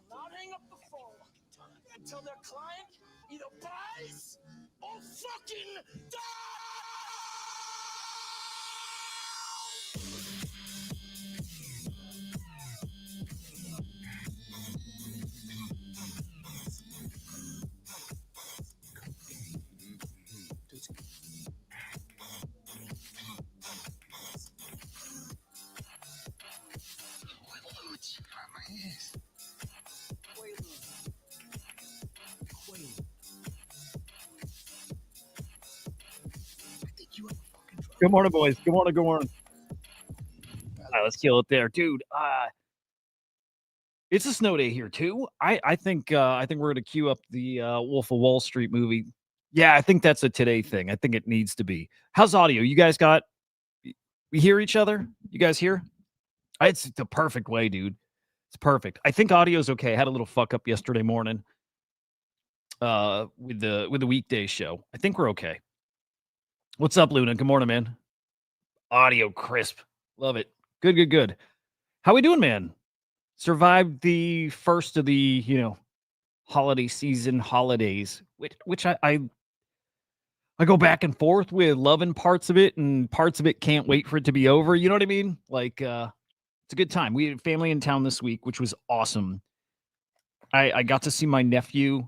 not hang up the phone until their client either buys or fucking dies. Good morning, boys. Good morning. Good morning. All right, let's kill it there, dude. It's a snow day here too. I think we're gonna queue up the Wolf of Wall Street movie. Yeah, I think that's a today thing. I think it needs to be. How's audio? You guys got? We hear each other? You guys hear? It's the perfect way, dude. It's perfect. I think audio's okay. I had a little fuck up yesterday morning with the weekday show. I think we're okay. What's up, Luna? Good morning, man. Audio crisp. Love it. Good. How we doing, man? Survived the first of the, holiday season holidays, which I go back and forth with, loving parts of it, and parts of it can't wait for it to be over. You know what I mean? Like, it's a good time. We had family in town this week, which was awesome. I got to see my nephew,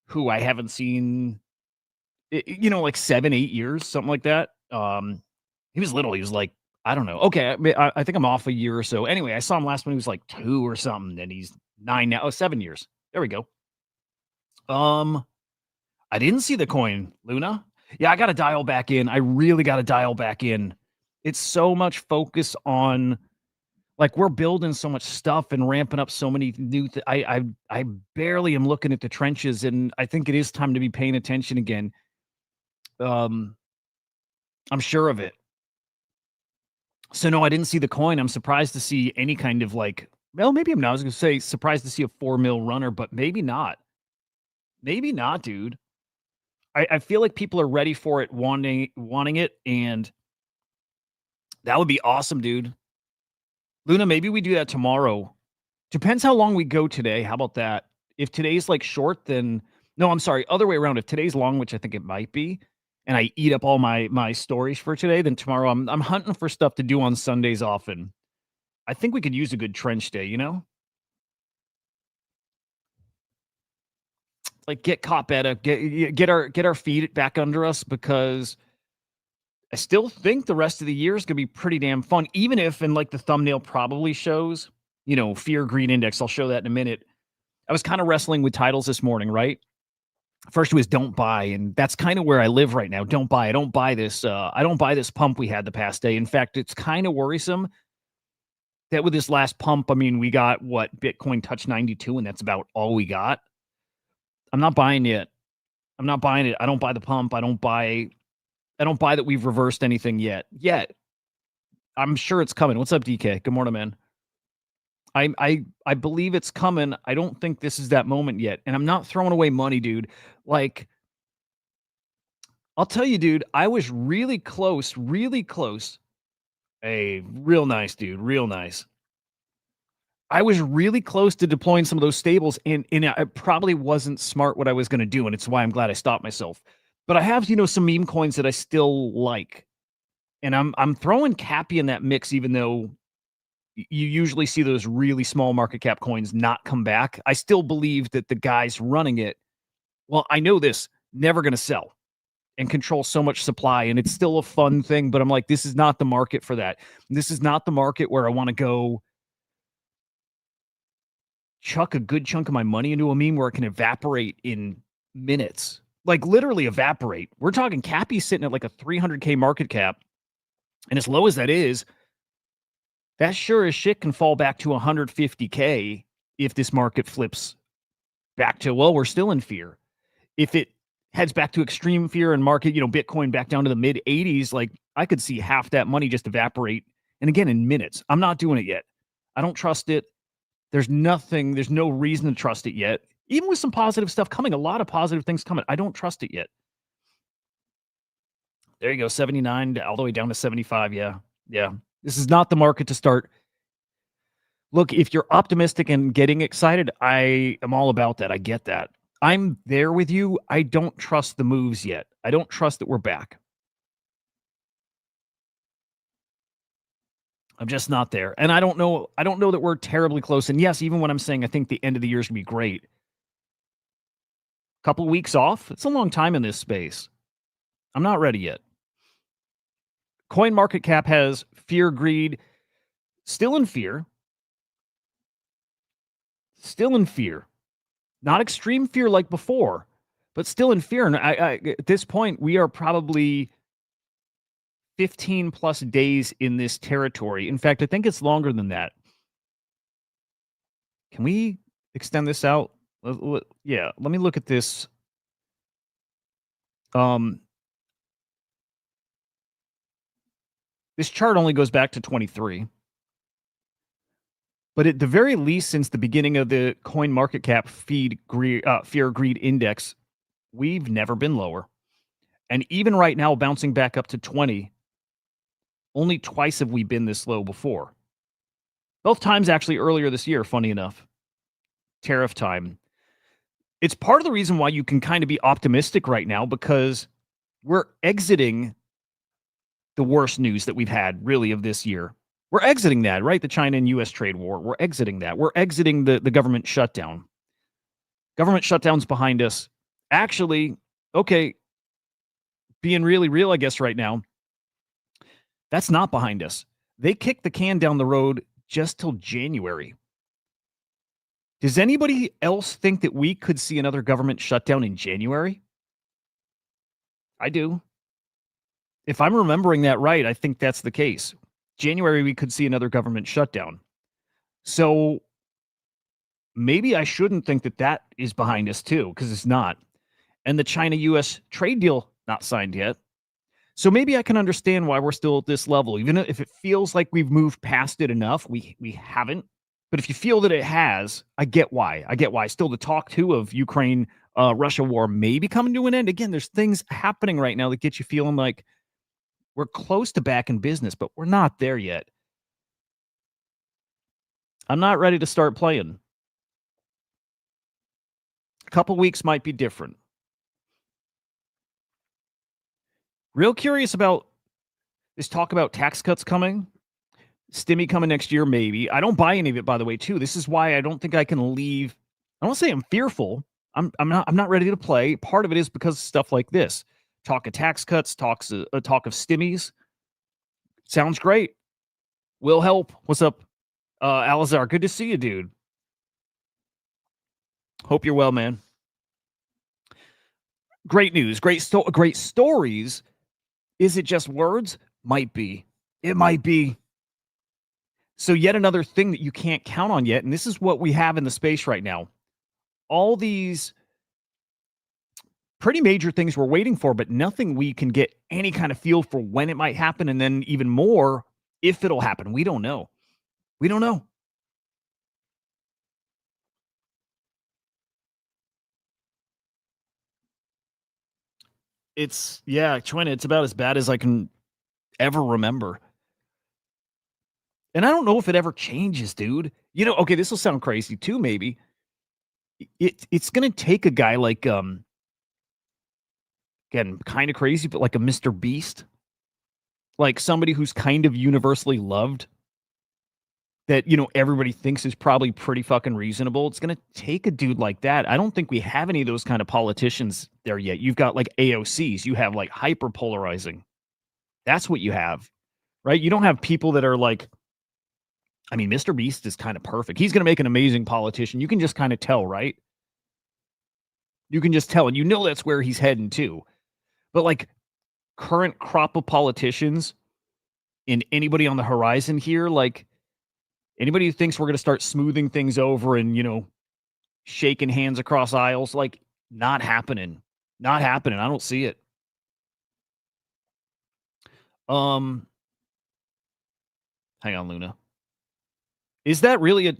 who I haven't seen, like 7-8 years, something like that. He was little. He was like, I don't know. Okay, I think I'm off a year or so. Anyway, I saw him last when he was like 2 or something, and he's 9 now. Oh, 7 years. There we go. I didn't see the coin, Luna. Yeah, I got to dial back in. I really got to dial back in. It's so much focus on, like, we're building so much stuff and ramping up so many new I barely am looking at the trenches, and I think it is time to be paying attention again. I'm sure of it. So no, I didn't see the coin. I'm surprised to see any kind of, like, well, maybe I'm not. I was going to say surprised to see a 4 mil runner, but maybe not. Maybe not, dude. I feel like people are ready for it, wanting it, and that would be awesome, dude. Luna, maybe we do that tomorrow. Depends how long we go today. How about that? If today's like short, then no, I'm sorry, other way around. If today's long, which I think it might be, and I eat up all my stories for today, then tomorrow I'm hunting for stuff to do on Sundays often. I think we could use a good trench day, Like, get caught better, get our feet back under us, because I still think the rest of the year is going to be pretty damn fun, even if, and like the thumbnail probably shows, fear greed index. I'll show that in a minute. I was kind of wrestling with titles this morning, right? First was don't buy, and that's kind of where I live right now. Don't buy. I don't buy this. I don't buy this pump we had the past day. In fact, it's kind of worrisome that with this last pump, I mean, we got what, Bitcoin touched 92, and that's about all we got. I'm not buying it. I'm not buying it. I don't buy the pump. I don't buy that we've reversed anything yet. I'm sure it's coming. What's up, DK? Good morning, man. I believe it's coming. I don't think this is that moment yet. And I'm not throwing away money, dude. Like, I'll tell you, dude, I was really close. Hey, real nice, dude. Real nice. I was really close to deploying some of those stables, and it probably wasn't smart what I was going to do, and it's why I'm glad I stopped myself. But I have, some meme coins that I still like, and I'm throwing Cappy in that mix, even though you usually see those really small market cap coins not come back. I still believe that the guys running it, well, I know this, never going to sell and control so much supply, and it's still a fun thing, but I'm like, this is not the market for that. This is not the market where I want to go chuck a good chunk of my money into a meme where it can evaporate in minutes. Like, literally evaporate. We're talking Cappy sitting at like a 300K market cap, and as low as that is, that sure as shit can fall back to 150K if this market flips back to, well, we're still in fear. If it heads back to extreme fear and market, Bitcoin back down to the mid 80s, like, I could see half that money just evaporate. And again, in minutes. I'm not doing it yet. I don't trust it. There's no reason to trust it yet. Even with some positive stuff coming, a lot of positive things coming, I don't trust it yet. There you go, 79 all the way down to 75. Yeah. This is not the market to start Look, if you're optimistic and getting excited, I am all about that. I get that. I'm there with you. I don't trust the moves yet. I don't trust that we're back. I'm just not there. And I don't know that we're terribly close. And yes, even when I'm saying I think the end of the year is going to be great, couple of weeks off, it's a long time in this space. I'm not ready yet. Coin market cap has fear, greed, still in fear. Still in fear. Not extreme fear like before, but still in fear. And at this point, we are probably 15 plus days in this territory. In fact, I think it's longer than that. Can we extend this out? Yeah, let me look at this. This chart only goes back to 23. But at the very least, since the beginning of the coin market cap fear greed index, we've never been lower. And even right now, bouncing back up to 20, only twice have we been this low before. Both times actually earlier this year, funny enough. Tariff time. It's part of the reason why you can kind of be optimistic right now, because we're exiting the worst news that we've had really of this year. We're exiting that, right? The China and U.S. trade war. We're exiting that. We're exiting the government shutdown. Government shutdown's behind us. Actually, okay, being really real, I guess, right now, that's not behind us. They kicked the can down the road just till January. Does anybody else think that we could see another government shutdown in January? I do. If I'm remembering that right, I think that's the case. January, we could see another government shutdown. So maybe I shouldn't think that that is behind us too, because it's not. And the China-U.S. trade deal, not signed yet. So maybe I can understand why we're still at this level. Even if it feels like we've moved past it enough, we haven't. But if you feel that it has, I get why. Still the talk, too, of Ukraine-Russia war may be coming to an end. Again, there's things happening right now that get you feeling like we're close to back in business, but we're not there yet. I'm not ready to start playing. A couple weeks might be different. Real curious about this talk about tax cuts coming. Stimmy coming next year, maybe. I don't buy any of it, by the way, too. This is why I don't think I can leave. I don't say I'm fearful. I'm not ready to play. Part of it is because of stuff like this. Talk of tax cuts, talk of stimmies. Sounds great. Will help. What's up, Alizar? Good to see you, dude. Hope you're well, man. Great news. Great stories. Is it just words? Might be. It might be. So yet another thing that you can't count on yet, and this is what we have in the space right now. All these pretty major things we're waiting for, but nothing we can get any kind of feel for when it might happen, and then even more, if it'll happen. We don't know. We don't know. It's, yeah, China, it's about as bad as I can ever remember. And I don't know if it ever changes, dude. You know, okay, this will sound crazy too, maybe. It's going to take a guy like, again, kind of crazy, but like a Mr. Beast, like somebody who's kind of universally loved, that, you know, everybody thinks is probably pretty fucking reasonable. It's going to take a dude like that. I don't think we have any of those kind of politicians there yet. You've got like AOCs. You have like hyper polarizing. That's what you have, right? You don't have people that are like, I mean, Mr. Beast is kind of perfect. He's going to make an amazing politician. You can just kind of tell, right? You can just tell, and you know that's where he's heading to. But like current crop of politicians and anybody on the horizon here, like anybody who thinks we're going to start smoothing things over and, you know, shaking hands across aisles, like not happening. Not happening. I don't see it. Hang on, Luna. Is that really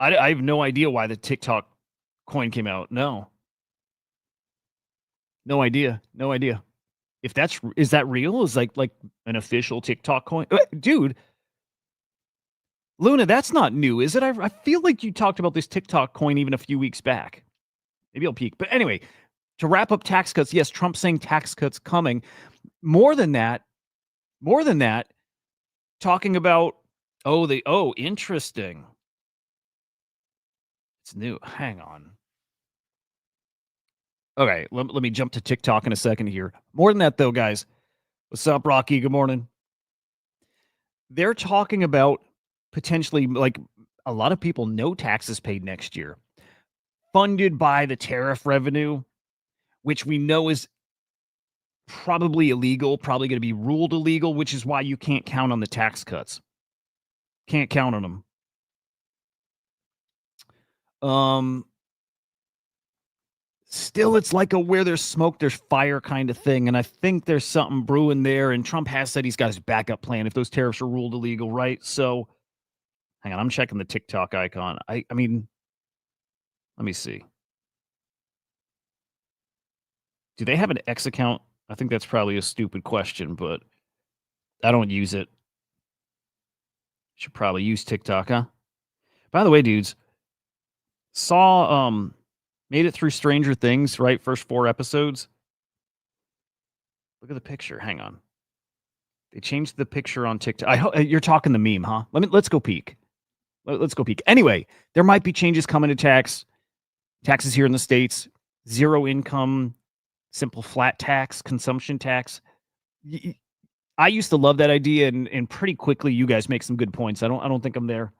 I have no idea why the TikTok coin came out. No idea. No idea. If is that real? Is like an official TikTok coin? Dude, Luna, that's not new, is it? I feel like you talked about this TikTok coin even a few weeks back. Maybe I'll peek. But anyway, to wrap up tax cuts, yes, Trump saying tax cuts coming. More than that, talking about, interesting. It's new. Hang on. Okay, let me jump to TikTok in a second here. More than that, though, guys. What's up, Rocky? Good morning. They're talking about potentially, like, a lot of people, no taxes paid next year, funded by the tariff revenue, which we know is probably illegal, probably going to be ruled illegal, which is why you can't count on the tax cuts. Can't count on them. Still, it's like a where there's smoke, there's fire kind of thing. And I think there's something brewing there. And Trump has said he's got his backup plan if those tariffs are ruled illegal, right? So hang on, I'm checking the TikTok icon. I mean, let me see. Do they have an X account? I think that's probably a stupid question, but I don't use it. Should probably use TikTok, huh? By the way, dudes, made it through Stranger Things, right? First 4 episodes. Look at the picture. Hang on. They changed the picture on TikTok. You're talking the meme, huh? Let's go peek. Let's go peek. Anyway, there might be changes coming to taxes here in the States. 0 income, simple flat tax, consumption tax. I used to love that idea, and pretty quickly you guys make some good points. I don't think I'm there.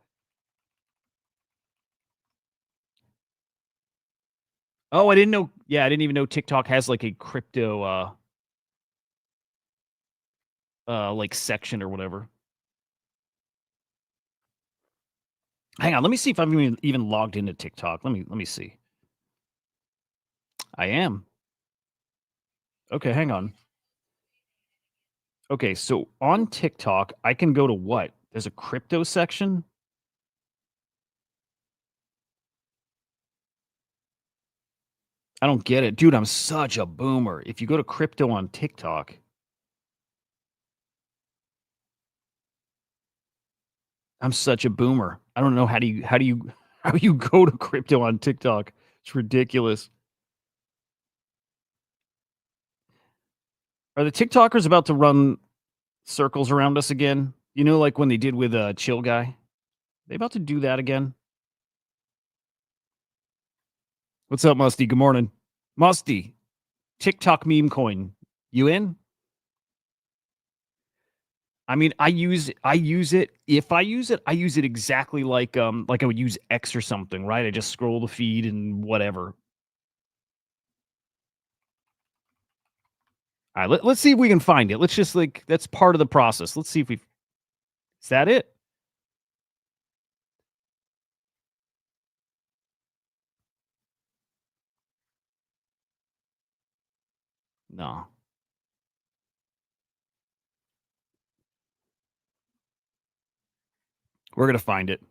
Oh, I didn't know. Yeah, I didn't even know TikTok has like a crypto like section or whatever. Hang on, let me see if I'm even logged into TikTok. Let me see. I am. Okay, hang on. Okay, so on TikTok, I can go to what? There's a crypto section. I don't get it. Dude, I'm such a boomer. If you go to crypto on TikTok, I'm such a boomer. I don't know how do you go to crypto on TikTok? It's ridiculous. Are the TikTokers about to run circles around us again? You know, like when they did with Chill Guy? They about to do that again? What's up, Musty? Good morning. Musty, TikTok meme coin. You in? I mean, I use it. If I use it exactly like I would use X or something, right? I just scroll the feed and whatever. All right, let's see if we can find it. Let's just that's part of the process. Let's see if is that it? No. We're gonna find it.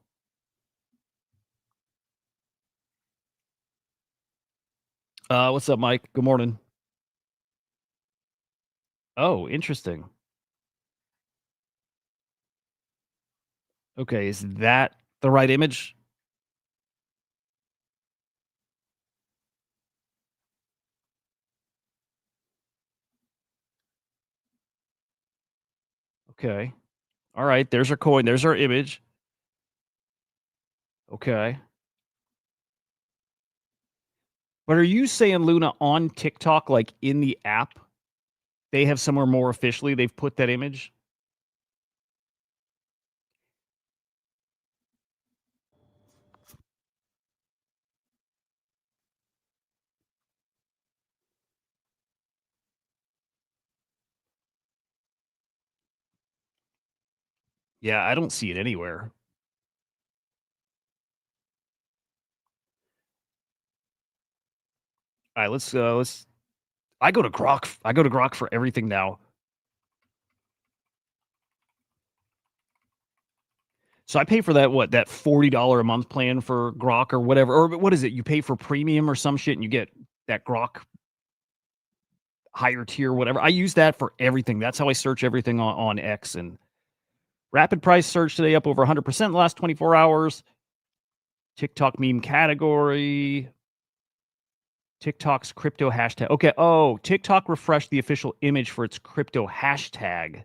What's up, Mike? Good morning. Oh, interesting. Okay, is that the right image? Okay. All right, there's our coin. There's our image. Okay. But are you saying, Luna, on TikTok, like in the app, they have somewhere more officially they've put that image? Yeah, I don't see it anywhere. All right, let's I go to Grok. I go to Grok for everything now. So I pay for that that $40 a month plan for Grok or whatever. Or what is it? You pay for premium or some shit and you get that Grok higher tier, whatever. I use that for everything. That's how I search everything on X. And Rapid price surge today, up over 100% in the last 24 hours. TikTok meme category. TikTok's crypto hashtag. Okay. Oh, TikTok refreshed the official image for its crypto hashtag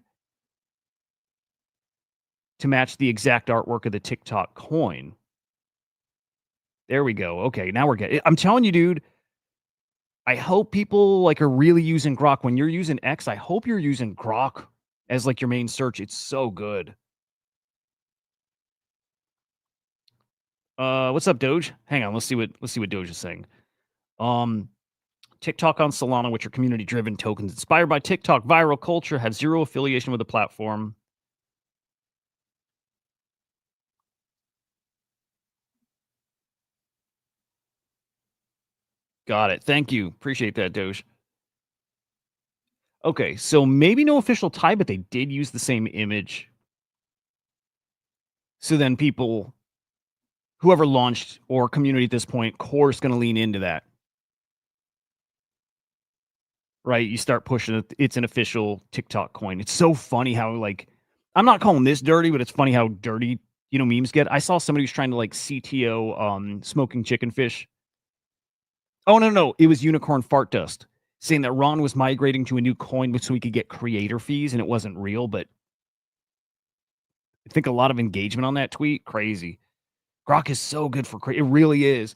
to match the exact artwork of the TikTok coin. There we go. Okay, now we're getting. I'm telling you, dude. I hope people like are really using Grok. When you're using X, I hope you're using Grok as like your main search. It's so good. What's up, Doge? Hang on, let's see what Doge is saying. TikTok on Solana, which are community-driven tokens inspired by TikTok viral culture, have zero affiliation with the platform. Got it. Thank you. Appreciate that, Doge. Okay, so maybe no official tie, but they did use the same image. So then people, whoever launched or community at this point, core is going to lean into that. Right? You start pushing it. It's an official TikTok coin. It's so funny how, like, I'm not calling this dirty, but it's funny how dirty, memes get. I saw somebody who's trying to, like, CTO smoking chicken fish. Oh, no. It was Unicorn Fart Dust saying that Ron was migrating to a new coin so he could get creator fees and it wasn't real, but I think a lot of engagement on that tweet. Crazy. Grok is so good for it really is.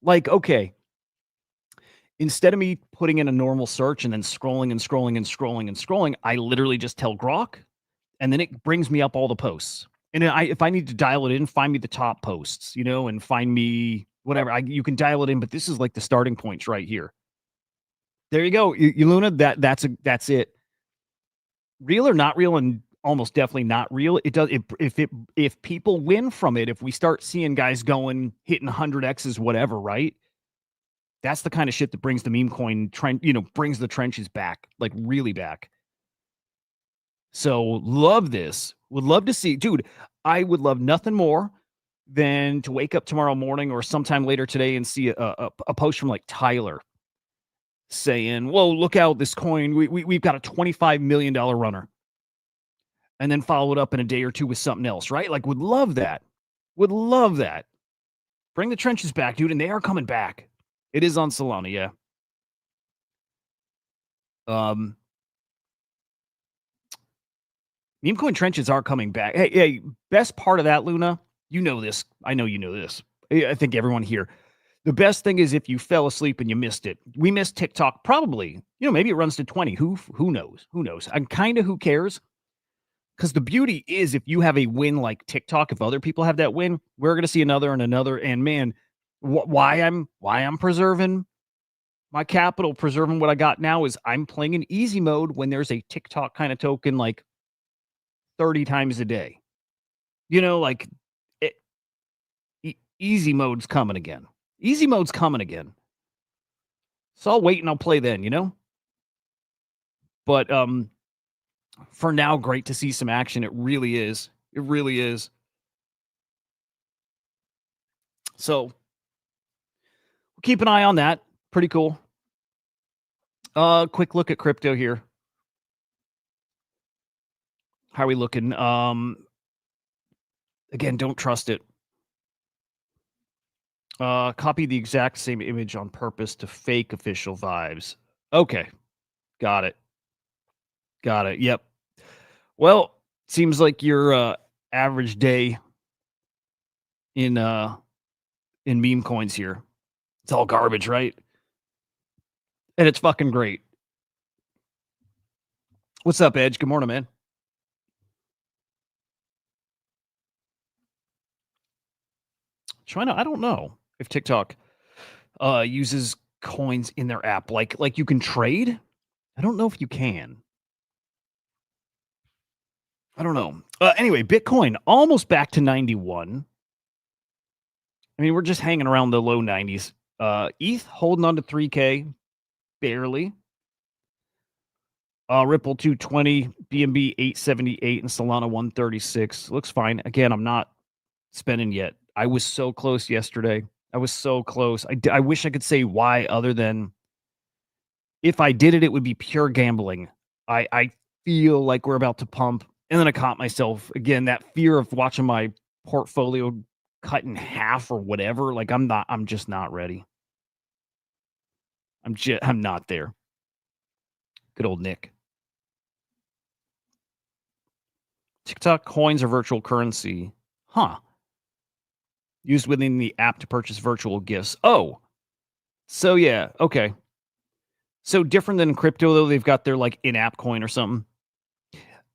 Like, okay, instead of me putting in a normal search and then scrolling and scrolling and scrolling and scrolling, I literally just tell Grok, and then it brings me up all the posts. And if I need to dial it in, find me the top posts, and find me whatever. You can dial it in, but this is like the starting points right here. There you go, Luna. That's it. Real or not real, and almost definitely not real. It does. If people win from it, if we start seeing guys hitting 100x's, whatever, right? That's the kind of shit that brings the meme coin trend, brings the trenches back, like really back. So love this. Would love to see, dude. I would love nothing more than to wake up tomorrow morning or sometime later today and see a post from like Tyler saying, "Whoa, look out! This coin, we've got a $25 million runner," and then follow it up in a day or two with something else, right? Like, would love that. Would love that. Bring the trenches back, dude, and they are coming back. It is on Solana, yeah. Meme coin trenches are coming back. Hey, best part of that, Luna, you know this. I know you know this. I think everyone here. The best thing is if you fell asleep and you missed it. We missed TikTok probably. Maybe it runs to 20. Who knows? Who knows? I'm kind of who cares? Because the beauty is if you have a win like TikTok, if other people have that win, we're going to see another and another. And man, why I'm preserving my capital, preserving what I got now is I'm playing in easy mode when there's a TikTok kind of token like 30 times a day. Like easy mode's coming again. Easy mode's coming again. So I'll wait and I'll play then, But for now, great to see some action. It really is. It really is. So we'll keep an eye on that. Pretty cool. Quick look at crypto here. How are we looking? Again, don't trust it. Copy the exact same image on purpose to fake official vibes. Okay. Got it. Yep. Well, seems like your average day in meme coins here. It's all garbage, right? And it's fucking great. What's up, Edge? Good morning, man. China, I don't know if TikTok uses coins in their app. Like you can trade. I don't know if you can. I don't know. Anyway, Bitcoin almost back to 91. I mean, we're just hanging around the low 90s. ETH holding on to 3K, barely. Ripple 220, BNB 878, and Solana 136. Looks fine. Again, I'm not spending yet. I was so close yesterday. I was so close. I wish I could say why other than if I did it, it would be pure gambling. I feel like we're about to pump And then I caught myself again, that fear of watching my portfolio cut in half or whatever. Like I'm just not ready. I'm not there. Good old Nick. TikTok coins are virtual currency. Huh. Used within the app to purchase virtual gifts. Oh. So yeah, okay. So different than crypto though, they've got their like in-app coin or something.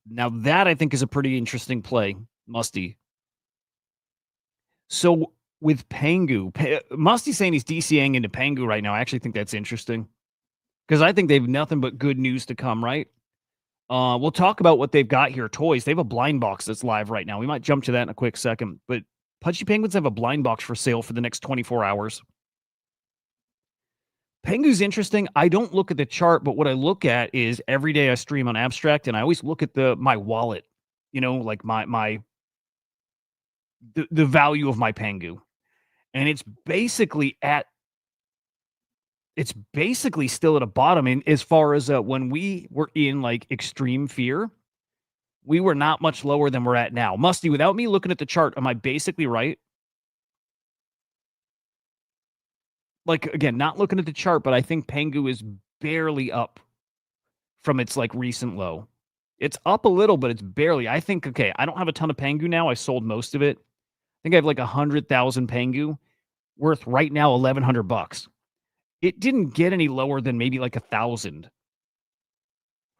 Now that I think is a pretty interesting play, Musty. So with Pengu, Musty's saying he's DCAing into Pengu right now. I actually think that's interesting because I think they have nothing but good news to come, right? We'll talk about what they've got here. Toys. They have a blind box that's live right now. We might jump to that in a quick second. But Pudgy Penguins have a blind box for sale for the next 24 hours. Pengu's interesting. I don't look at the chart, but what I look at is every day I stream on Abstract, and I always look at my wallet. You know, like the value of my Pengu, and it's basically still at a bottom. And as far as when we were in like extreme fear, we were not much lower than we're at now. Musty, without me looking at the chart, am I basically right? Like, again, not looking at the chart, but I think Pengu is barely up from its like recent low. It's up a little, but it's barely. I think, okay, I don't have a ton of Pengu now. I sold most of it. I think I have like 100,000 Pengu worth right now $1,100. It didn't get any lower than maybe like 1,000.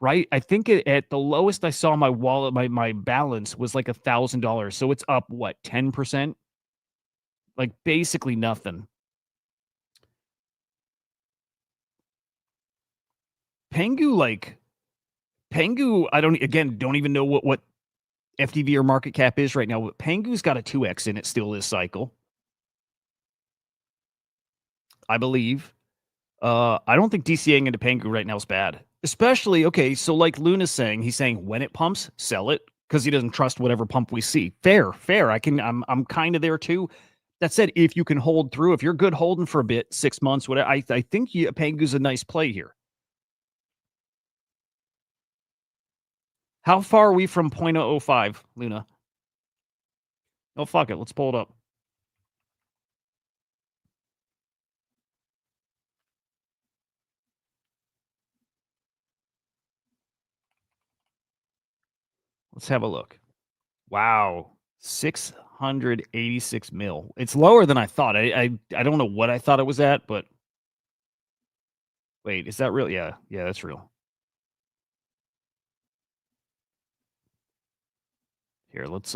Right? I think at the lowest I saw my wallet, my balance was like $1,000. So it's up what, 10%? Like basically nothing. Pengu, I don't even know what FDV or market cap is right now. But Pengu's got a 2x in it still this cycle, I believe. I don't think DCAing into Pengu right now is bad. Especially, okay, so like Luna's saying, he's saying when it pumps, sell it because he doesn't trust whatever pump we see. Fair. I'm kind of there too. That said, if you can hold through, if you're good holding for a bit, 6 months, whatever, I think Pengu's a nice play here. How far are we from 0.005, Luna? Oh, fuck it. Let's pull it up. Let's have a look. Wow. 686 mil. It's lower than I thought. I don't know what I thought it was at, but wait, is that real? Yeah, that's real. Here, let's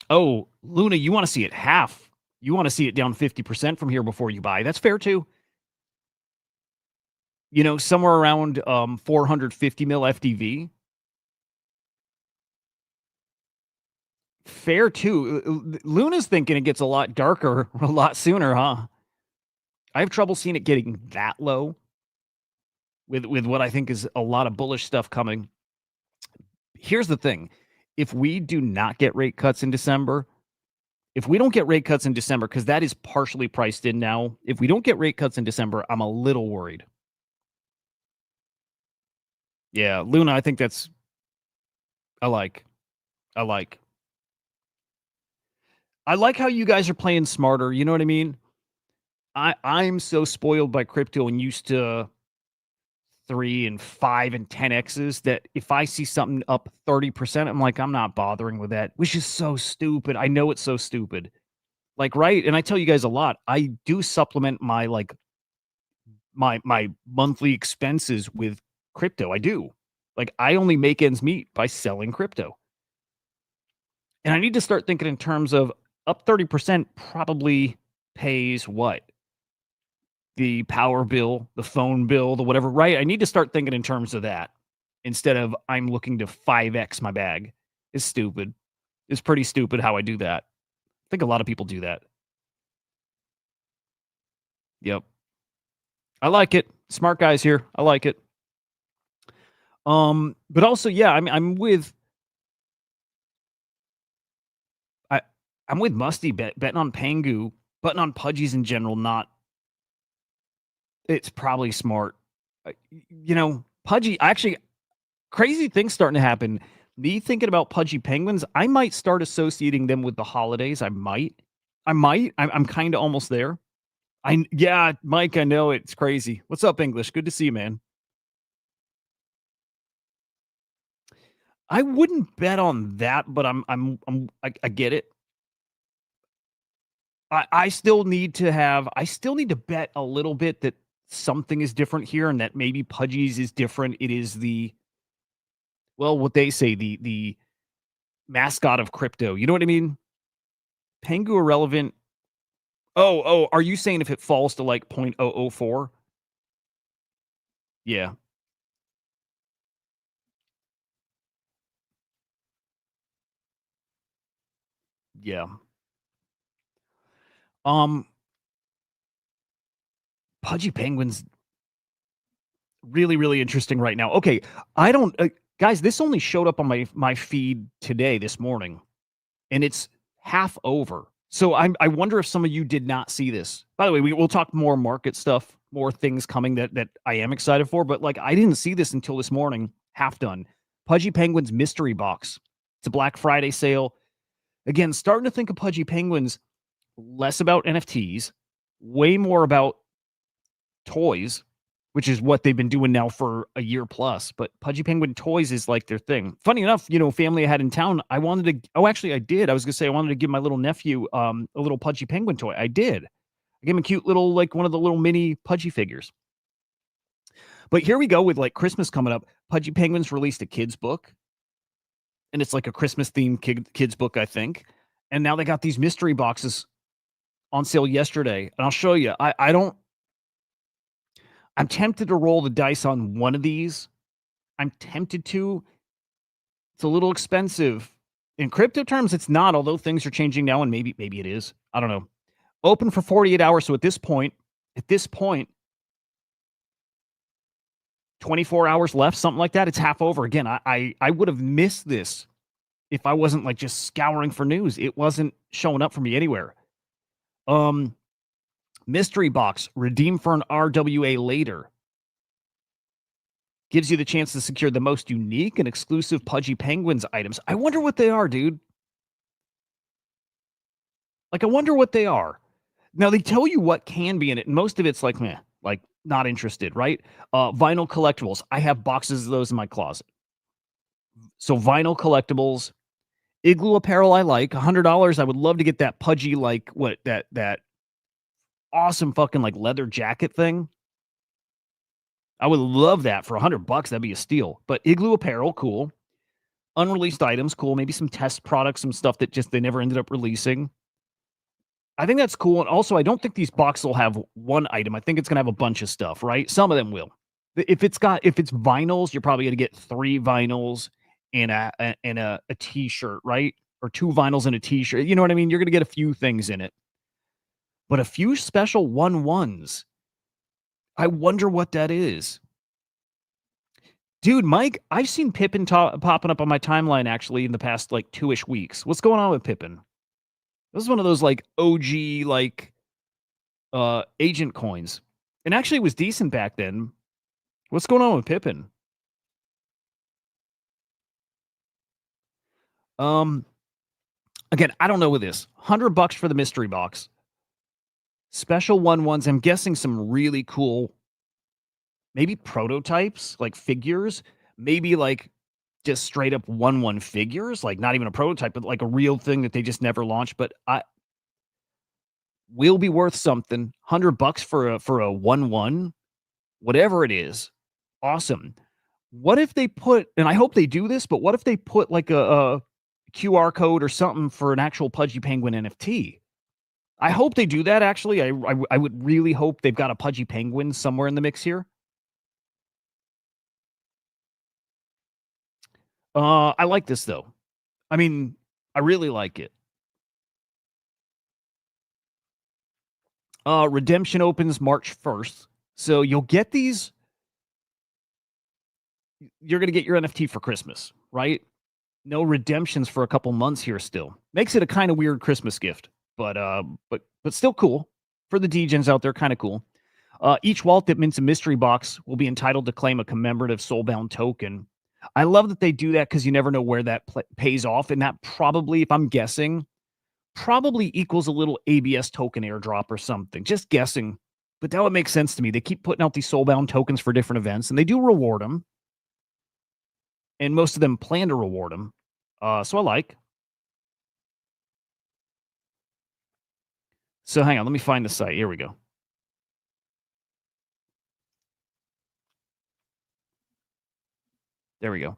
Oh, Luna, you want to see it half. You want to see it down 50% from here before you buy. That's fair too. You know, somewhere around 450 mil FDV. Fair too. Luna's thinking it gets a lot darker a lot sooner, huh? I have trouble seeing it getting that low with what I think is a lot of bullish stuff coming. Here's the thing. If we do not get rate cuts in December, if we don't get rate cuts in December, because that is partially priced in now, if we don't get rate cuts in December, I'm a little worried. Yeah, Luna, I think that's I like how you guys are playing smarter. You know what I mean? I'm so spoiled by crypto and used to 3 and 5 and 10x's that if I see something up 30%, I'm like, I'm not bothering with that, which is so stupid. I know it's so stupid. Like, right? And I tell you guys a lot. I do supplement my like my monthly expenses with crypto. I do. Like, I only make ends meet by selling crypto. And I need to start thinking in terms of up 30% probably pays what? The power bill, the phone bill, the whatever, right? I need to start thinking in terms of that instead of I'm looking to 5x my bag. It's stupid. It's pretty stupid how I do that. I think a lot of people do that. Yep. I like it. Smart guys here. I like it. But also, yeah, I'm with I'm with Musty betting on Pengu, betting on Pudgies in general, not It's probably smart. You know, Pudgy, actually, crazy things starting to happen. Me thinking about Pudgy Penguins, I might start associating them with the holidays. I might. I'm kind of almost there. Yeah, Mike, I know it's crazy. What's up, English? Good to see you, man. I wouldn't bet on that, but I get it. I still need to bet a little bit that something is different here and that maybe Pudgy's is different. It is what they say, the mascot of crypto. You know what I mean? Pengu irrelevant. Oh, are you saying if it falls to like 0.004? Yeah. Yeah. Um Pudgy Penguins really, really interesting right now. Okay, I don't guys, this only showed up on my feed today, this morning, and it's half over. So I wonder if some of you did not see this. By the way, we'll talk more market stuff, more things coming that I am excited for, but like I didn't see this until this morning, half done. Pudgy Penguins mystery box. It's a Black Friday sale. Again, starting to think of Pudgy Penguins less about NFTs, way more about toys, which is what they've been doing now for a year plus. But Pudgy Penguin toys is like their thing. Funny enough, family I had in town, I wanted to. Oh, actually, I did. I was gonna say I wanted to give my little nephew a little Pudgy Penguin toy. I did. I gave him a cute little, like one of the little mini Pudgy figures. But here we go with like Christmas coming up. Pudgy Penguins released a kids book, and it's like a Christmas themed kids book, I think. And now they got these mystery boxes on sale yesterday, and I'll show you. I'm tempted to roll the dice on one of these. I'm tempted to. It's a little expensive. In crypto terms, it's not, although things are changing now, and maybe it is. I don't know. Open for 48 hours. So at this point, 24 hours left, something like that. It's half over. Again, I would have missed this if I wasn't like just scouring for news. It wasn't showing up for me anywhere. Mystery box, redeem for an RWA later. Gives you the chance to secure the most unique and exclusive Pudgy Penguins items. I wonder what they are, dude. Like, I wonder what they are. Now, they tell you what can be in it, and most of it's like, meh, like, not interested, right? Vinyl collectibles. I have boxes of those in my closet. So, vinyl collectibles. Igloo apparel I like. $100. I would love to get that Pudgy, like, that awesome fucking, like, leather jacket thing. I would love that for $100. That'd be a steal. But Igloo apparel, cool. Unreleased items, cool. Maybe some test products, some stuff that just they never ended up releasing. I think that's cool. And also, I don't think these boxes will have one item. I think it's gonna have a bunch of stuff, right? Some of them will. If it's vinyls, you're probably gonna get 3 vinyls and a t-shirt, right? Or 2 vinyls and a t-shirt. You know what I mean? You're gonna get a few things in it. But a few special 1/1s. I wonder what that is. Dude, Mike, I've seen Pippin popping up on my timeline actually in the past like 2-ish weeks. What's going on with Pippin? This is one of those like OG like agent coins. And actually it was decent back then. What's going on with Pippin? Again, I don't know with this. $100 for the mystery box. Special 1/1s. I'm guessing some really cool, maybe prototypes, like figures, maybe like just straight up 1/1 figures, like not even a prototype, but like a real thing that they just never launched. But I will be worth something. $100 for a 1/1, whatever it is. Awesome. What if they put, and I hope they do this, but what if they put like a QR code or something for an actual Pudgy Penguin NFT? I hope they do that, actually. I would really hope they've got a Pudgy Penguin somewhere in the mix here. I like this, though. I mean, I really like it. Redemption opens March 1st. So you'll get these. You're going to get your NFT for Christmas, right? No redemptions for a couple months here still. Makes it a kind of weird Christmas gift, but still cool. For the DJs out there, kind of cool. Each wallet that mints a mystery box will be entitled to claim a commemorative soulbound token. I love that they do that because you never know where that pays off. And that probably, if I'm guessing, probably equals a little ABS token airdrop or something. Just guessing. But that would make sense to me. They keep putting out these soulbound tokens for different events, and they do reward them. And most of them plan to reward them. So I like. So hang on, let me find the site. Here we go. There we go.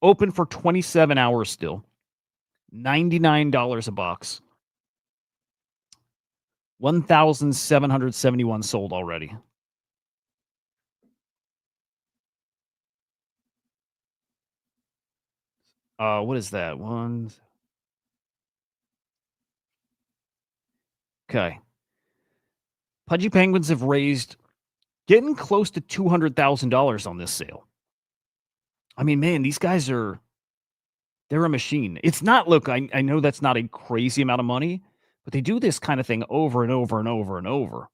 Open for 27 hours still. $99 a box. 1,771 sold already. What is that? Okay. Pudgy Penguins have raised getting close to $200,000 on this sale. I mean, man, these guys they're a machine. It's not, look, I know that's not a crazy amount of money, but they do this kind of thing over and over and over and over.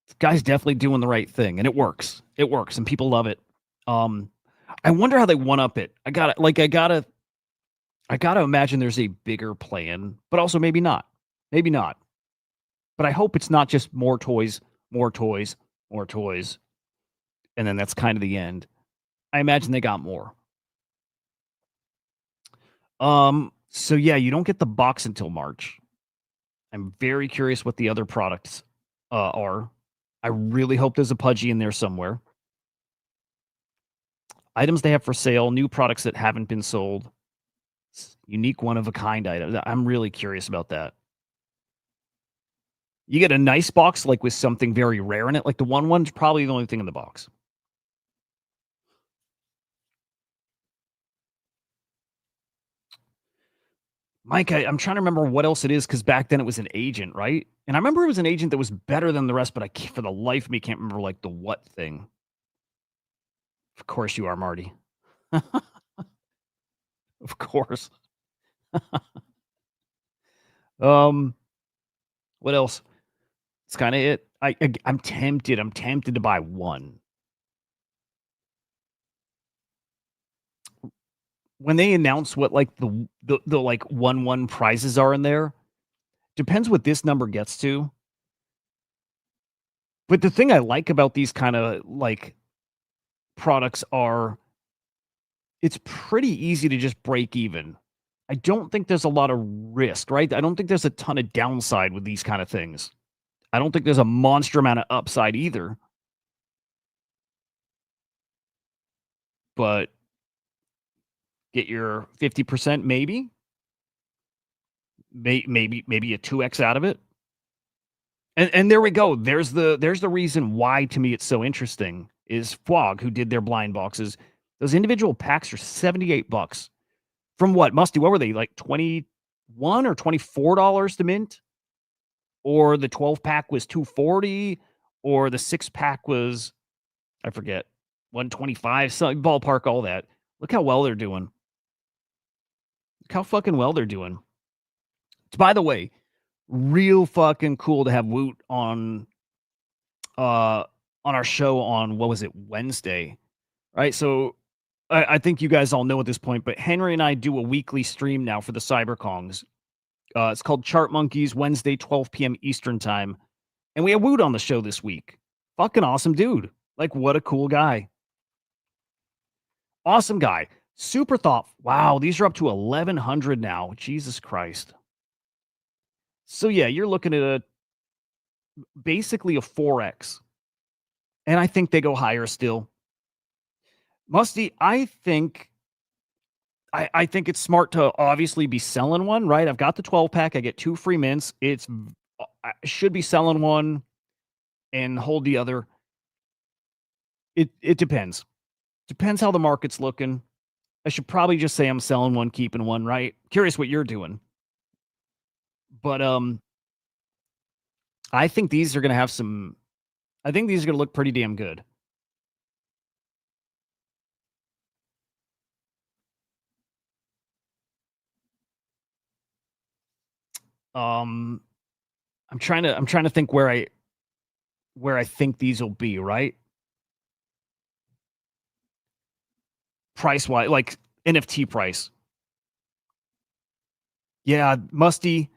This guy's definitely doing the right thing, and it works. It works, and people love it. I wonder how they one up it. I gotta imagine there's a bigger plan, but also maybe not. Maybe not. But I hope it's not just more toys, more toys, more toys. And then that's kind of the end. I imagine they got more. So yeah, you don't get the box until March. I'm very curious what the other products are. I really hope there's a Pudgy in there somewhere. Items they have for sale, new products that haven't been sold, unique one-of-a-kind items. I'm really curious about that. You get a nice box, like with something very rare in it. Like the one's probably the only thing in the box. Mike, I'm trying to remember what else it is because back then it was an agent, right? And I remember it was an agent that was better than the rest, but for the life of me, can't remember like the what thing. Of course you are, Marty. Of course. What else? It's kind of it. I'm tempted. I'm tempted to buy one. When they announce what like the like 1-1 prizes are in there, depends what this number gets to. But the thing I like about these kind of like products are it's pretty easy to just break even. I don't think there's a lot of risk, right? I don't think there's a ton of downside with these kind of things. I don't think there's a monster amount of upside either. But get your 50% maybe. Maybe a 2x out of it. And there we go. There's the reason why to me it's so interesting is Fwog, who did their blind boxes. Those individual packs are $78. From what? Musty, what were they? Like 21 or $24 to mint? Or the 12 pack was 240, or the 6 pack was, I forget, 125, some ballpark, all that. Look how well they're doing. Look how fucking well they're doing. By the way, real fucking cool to have Woot on our show on, what was it, Wednesday, right? So I think you guys all know at this point, but Henry and I do a weekly stream now for the CyberKongs. It's called Chart Monkeys, Wednesday, 12 p.m. Eastern time. And we have Woot on the show this week. Fucking awesome dude. Like, what a cool guy. Awesome guy. Super thoughtful. Wow, these are up to 1,100 now. Jesus Christ. So yeah, you're looking at basically a 4x. And I think they go higher still. Musty, I think it's smart to obviously be selling one, right? I've got the 12 pack. I get 2 free mints. I should be selling one and hold the other. It depends. Depends how the market's looking. I should probably just say I'm selling one, keeping one, right? Curious what you're doing. But I think these are going to have I think these are going to look pretty damn good. I'm trying to think where I think these will be, right? Price wise, like NFT price. Yeah, Musty.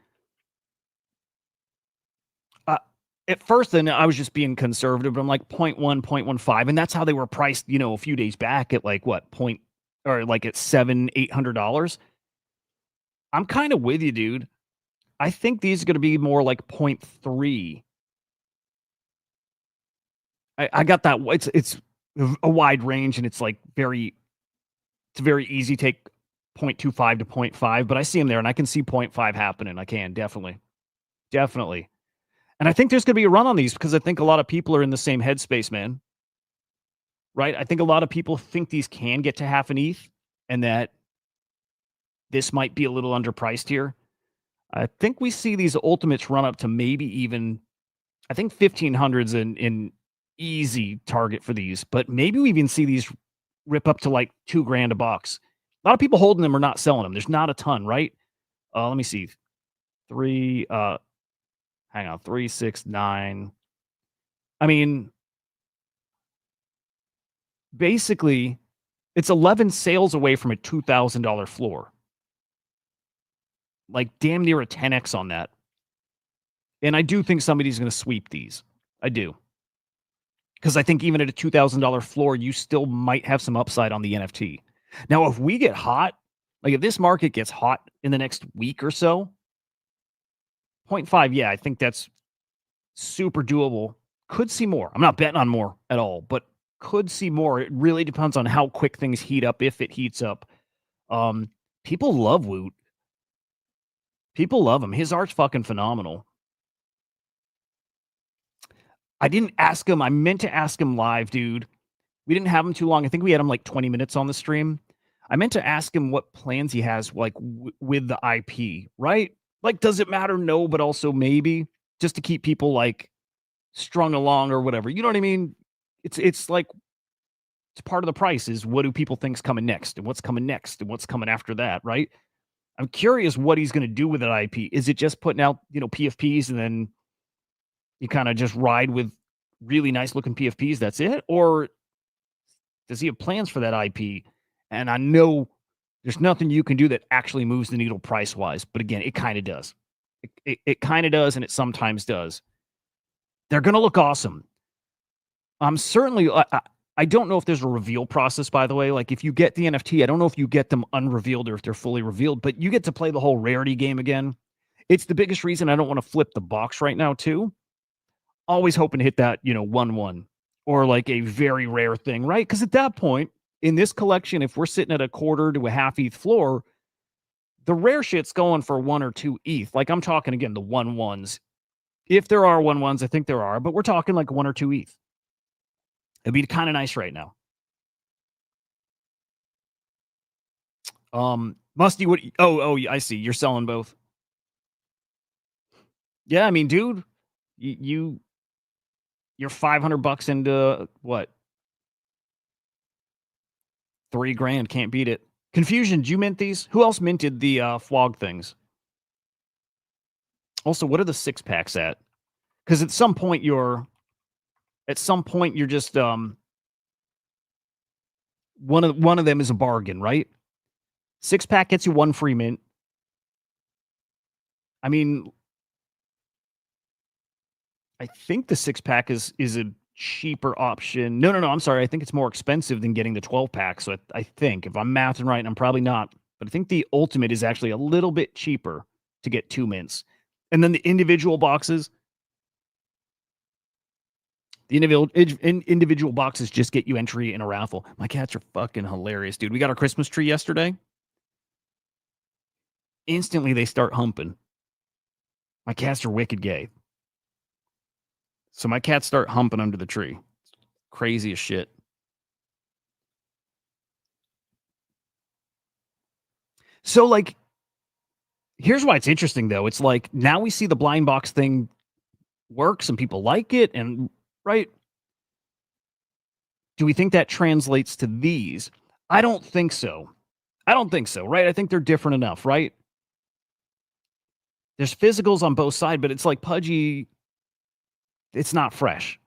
At first, then I was just being conservative, but I'm like 0.1, 0.15, and that's how they were priced, a few days back at like what point or like at $700-800. I'm kind of with you, dude. I think these are going to be more like 0.3. I got that. It's a wide range, and it's very easy to take 0.25 to 0.5, but I see them there, and I can see 0.5 happening. I can definitely. And I think there's going to be a run on these because I think a lot of people are in the same headspace, man. Right? I think a lot of people think these can get to half an ETH and that this might be a little underpriced here. I think we see these ultimates run up to maybe even, I think 1500's an easy target for these, but maybe we even see these rip up to like $2,000 a box. A lot of people holding them or not selling them. There's not a ton, right? Let me see. Hang on, 3, 6, 9. I mean, basically, it's 11 sales away from a $2,000 floor. Like damn near a 10x on that. And I do think somebody's going to sweep these. I do. Because I think even at a $2,000 floor, you still might have some upside on the NFT. Now, if we get hot, like if this market gets hot in the next week or so, 0.5, yeah, I think that's super doable. Could see more. I'm not betting on more at all, but could see more. It really depends on how quick things heat up, if it heats up. People love Woot. People love him. His art's fucking phenomenal. I didn't ask him. I meant to ask him live, dude. We didn't have him too long. I think we had him like 20 minutes on the stream. I meant to ask him what plans he has, like with the IP, right? Like, does it matter? No, but also maybe just to keep people like strung along or whatever. You know what I mean? It's like it's part of the price is what do people think's coming next and what's coming next and what's coming after that, right? I'm curious what he's going to do with that IP. Is it just putting out, PFPs and then you kind of just ride with really nice looking PFPs? That's it? Or does he have plans for that IP? And I know there's nothing you can do that actually moves the needle price wise. But again, it kind of does. It kind of does, and it sometimes does. They're going to look awesome. I'm certainly, I don't know if there's a reveal process, by the way. Like if you get the NFT, I don't know if you get them unrevealed or if they're fully revealed, but you get to play the whole rarity game again. It's the biggest reason I don't want to flip the box right now, too. Always hoping to hit that, 1-1 or like a very rare thing, right? Because at that point in this collection, if we're sitting at a quarter to a half ETH floor, the rare shit's going for 1 or 2 ETH. Like I'm talking again, the 1-1s. If there are 1-1s, I think there are, but we're talking like 1 or 2 ETH. It'd be kind of nice right now. Musty, what? Oh, I see. You're selling both. Yeah, I mean, dude, you're $500 into what? $3,000. Can't beat it. Confusion. Did you mint these? Who else minted the flog things? Also, what are the 6-packs at? Because at some point you're just one of them is a bargain, right? 6-pack gets you 1 free mint. I mean, I think the 6-pack is a cheaper option. No, I'm sorry. I think it's more expensive than getting the 12-pack. So I think, if I'm mathing right, and I'm probably not, but I think the ultimate is actually a little bit cheaper to get 2 mints. And then the individual boxes, individual boxes just get you entry in a raffle. My cats are fucking hilarious, dude. We got our Christmas tree yesterday. Instantly, they start humping. My cats are wicked gay. So my cats start humping under the tree. Crazy as shit. So, like, here's why it's interesting, though. It's like now we see the blind box thing work. Some people like it. And, right? Do we think that translates to these? I don't think so. Right? I think they're different enough, right? There's physicals on both sides, but it's like Pudgy, it's not fresh.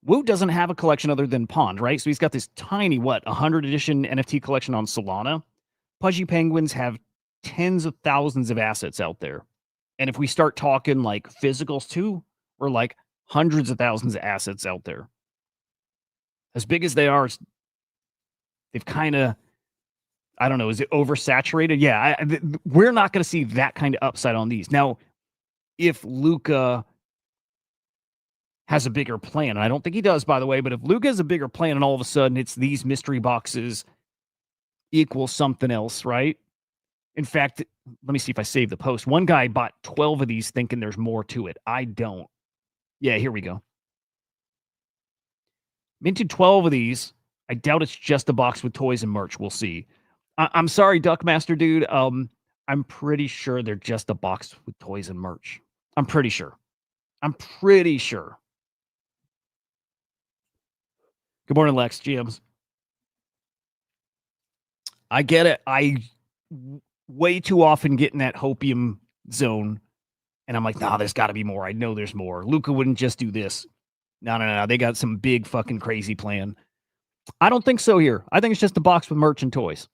Wu doesn't have a collection other than Pond, right? So he's got this tiny, 100 edition NFT collection on Solana. Pudgy Penguins have tens of thousands of assets out there. And if we start talking like physicals too, we're like hundreds of thousands of assets out there. As big as they are, they've kind of, I don't know, is it oversaturated? Yeah, we're not going to see that kind of upside on these. Now, if Luca has a bigger plan, and I don't think he does, by the way, but if Luca has a bigger plan and all of a sudden it's these mystery boxes equal something else, right? In fact, let me see if I save the post. One guy bought 12 of these thinking there's more to it. I don't. Yeah, here we go. Minted 12 of these. I doubt it's just a box with toys and merch. We'll see. I'm sorry, Duckmaster dude. I'm pretty sure they're just a box with toys and merch. I'm pretty sure. Good morning, Lex. GMs. I get it. I way too often get in that hopium zone, and I'm like, nah, there's got to be more. I know there's more. Luca wouldn't just do this. No. They got some big fucking crazy plan. I don't think so here. I think it's just a box with merch and toys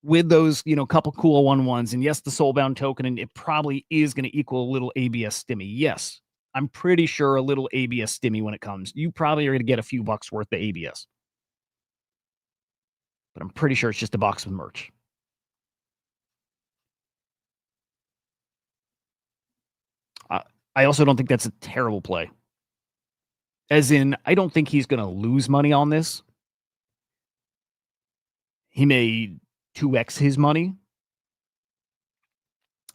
with those, couple cool 1/1s. And yes, the soulbound token, and it probably is going to equal a little ABS stimmy. Yes, I'm pretty sure a little ABS stimmy when it comes. You probably are going to get a few bucks worth of ABS. But I'm pretty sure it's just a box with merch. I also don't think that's a terrible play. As in, I don't think he's going to lose money on this. He may 2x his money.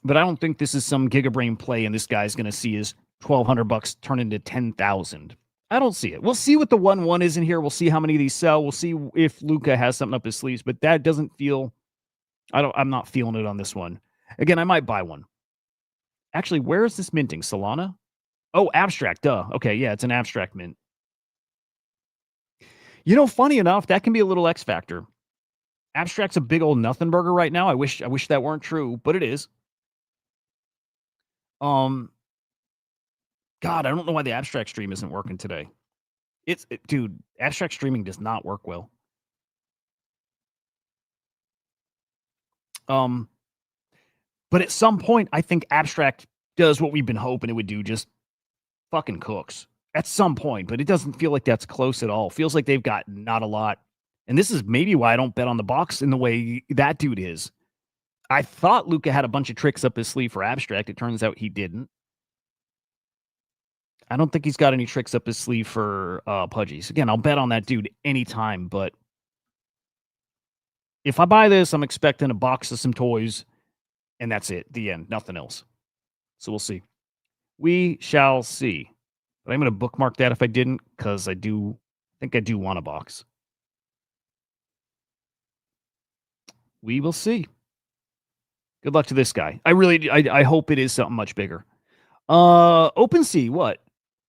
But I don't think this is some gigabrain play and this guy's going to see his $1,200 turn into 10,000. I don't see it. We'll see what the 1/1 is in here. We'll see how many of these sell. We'll see if Luca has something up his sleeves, but that doesn't feel, I'm not feeling it on this one. Again, I might buy one. Actually, where is this minting? Solana? Oh, abstract. Duh. Okay. Yeah, it's an abstract mint. Funny enough, that can be a little X factor. Abstract's a big old nothing burger right now. I wish that weren't true, but it is. God, I don't know why the abstract stream isn't working today. Dude, abstract streaming does not work well. But at some point, I think abstract does what we've been hoping it would do, just fucking cooks at some point, but it doesn't feel like that's close at all. Feels like they've got not a lot. And this is maybe why I don't bet on the box in the way that dude is. I thought Luca had a bunch of tricks up his sleeve for abstract. It turns out he didn't. I don't think he's got any tricks up his sleeve for Pudgies. Again, I'll bet on that dude anytime, but if I buy this, I'm expecting a box of some toys, and that's it. The end. Nothing else. So we'll see. We shall see. But I'm going to bookmark that if I didn't, because I think I do want a box. We will see. Good luck to this guy. I hope it is something much bigger. OpenSea, what?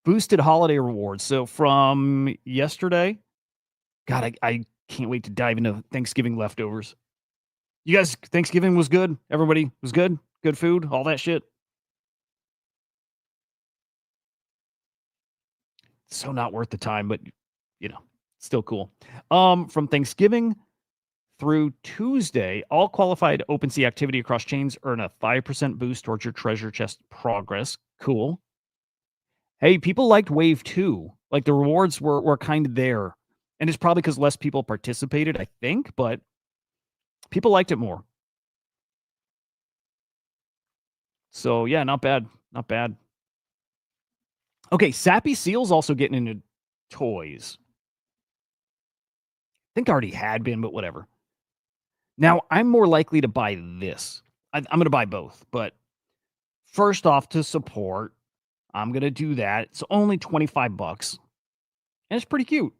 Boosted holiday rewards. So from yesterday, God, I can't wait to dive into Thanksgiving leftovers. You guys, Thanksgiving was good? Everybody was good? Good food? All that shit? So not worth the time, but, still cool. From Thanksgiving through Tuesday, all qualified OpenSea activity across chains earn a 5% boost towards your treasure chest progress. Cool. Hey, people liked Wave 2. Like, the rewards were kind of there. And it's probably because less people participated, I think, but people liked it more. So, yeah, not bad. Not bad. Okay, Sappy Seal's also getting into toys. I think I already had been, but whatever. Now, I'm more likely to buy this. I'm going to buy both, but first off, to support, I'm going to do that. It's only $25. And it's pretty cute.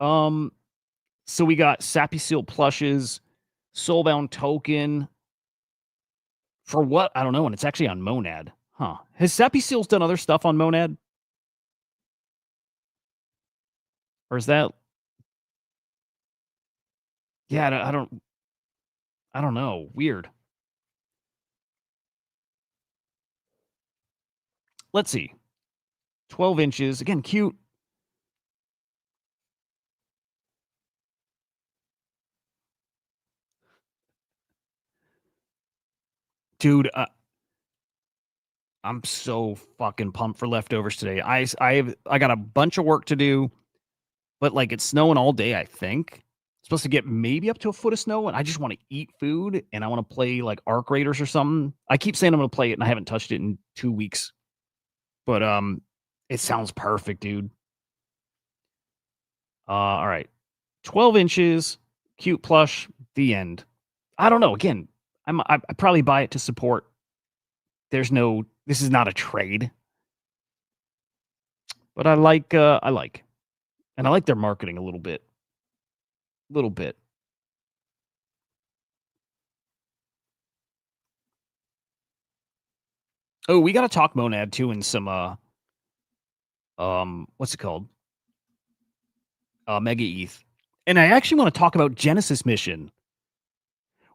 So we got Sappy Seal plushes, Soulbound token. For what? I don't know. And it's actually on Monad. Huh. Has Sappy Seals done other stuff on Monad? Or is that? Yeah, I don't know. Weird. let's see. 12 inches. Again, cute. Dude, I'm so fucking pumped for leftovers today. I got a bunch of work to do, but like it's snowing all day, I think. Supposed to get maybe up to a foot of snow, and I just want to eat food and I want to play like Arc Raiders or something. I keep saying I'm gonna play it and I haven't touched it in 2 weeks. But it sounds perfect, dude. All right. 12 inches, cute plush, the end. I don't know. Again, I probably buy it to support. This is not a trade. But I like and I like their marketing a little bit. Little bit. Oh, we got to talk Monad too in some what's it called? Mega ETH. And I actually want to talk about Genesis Mission.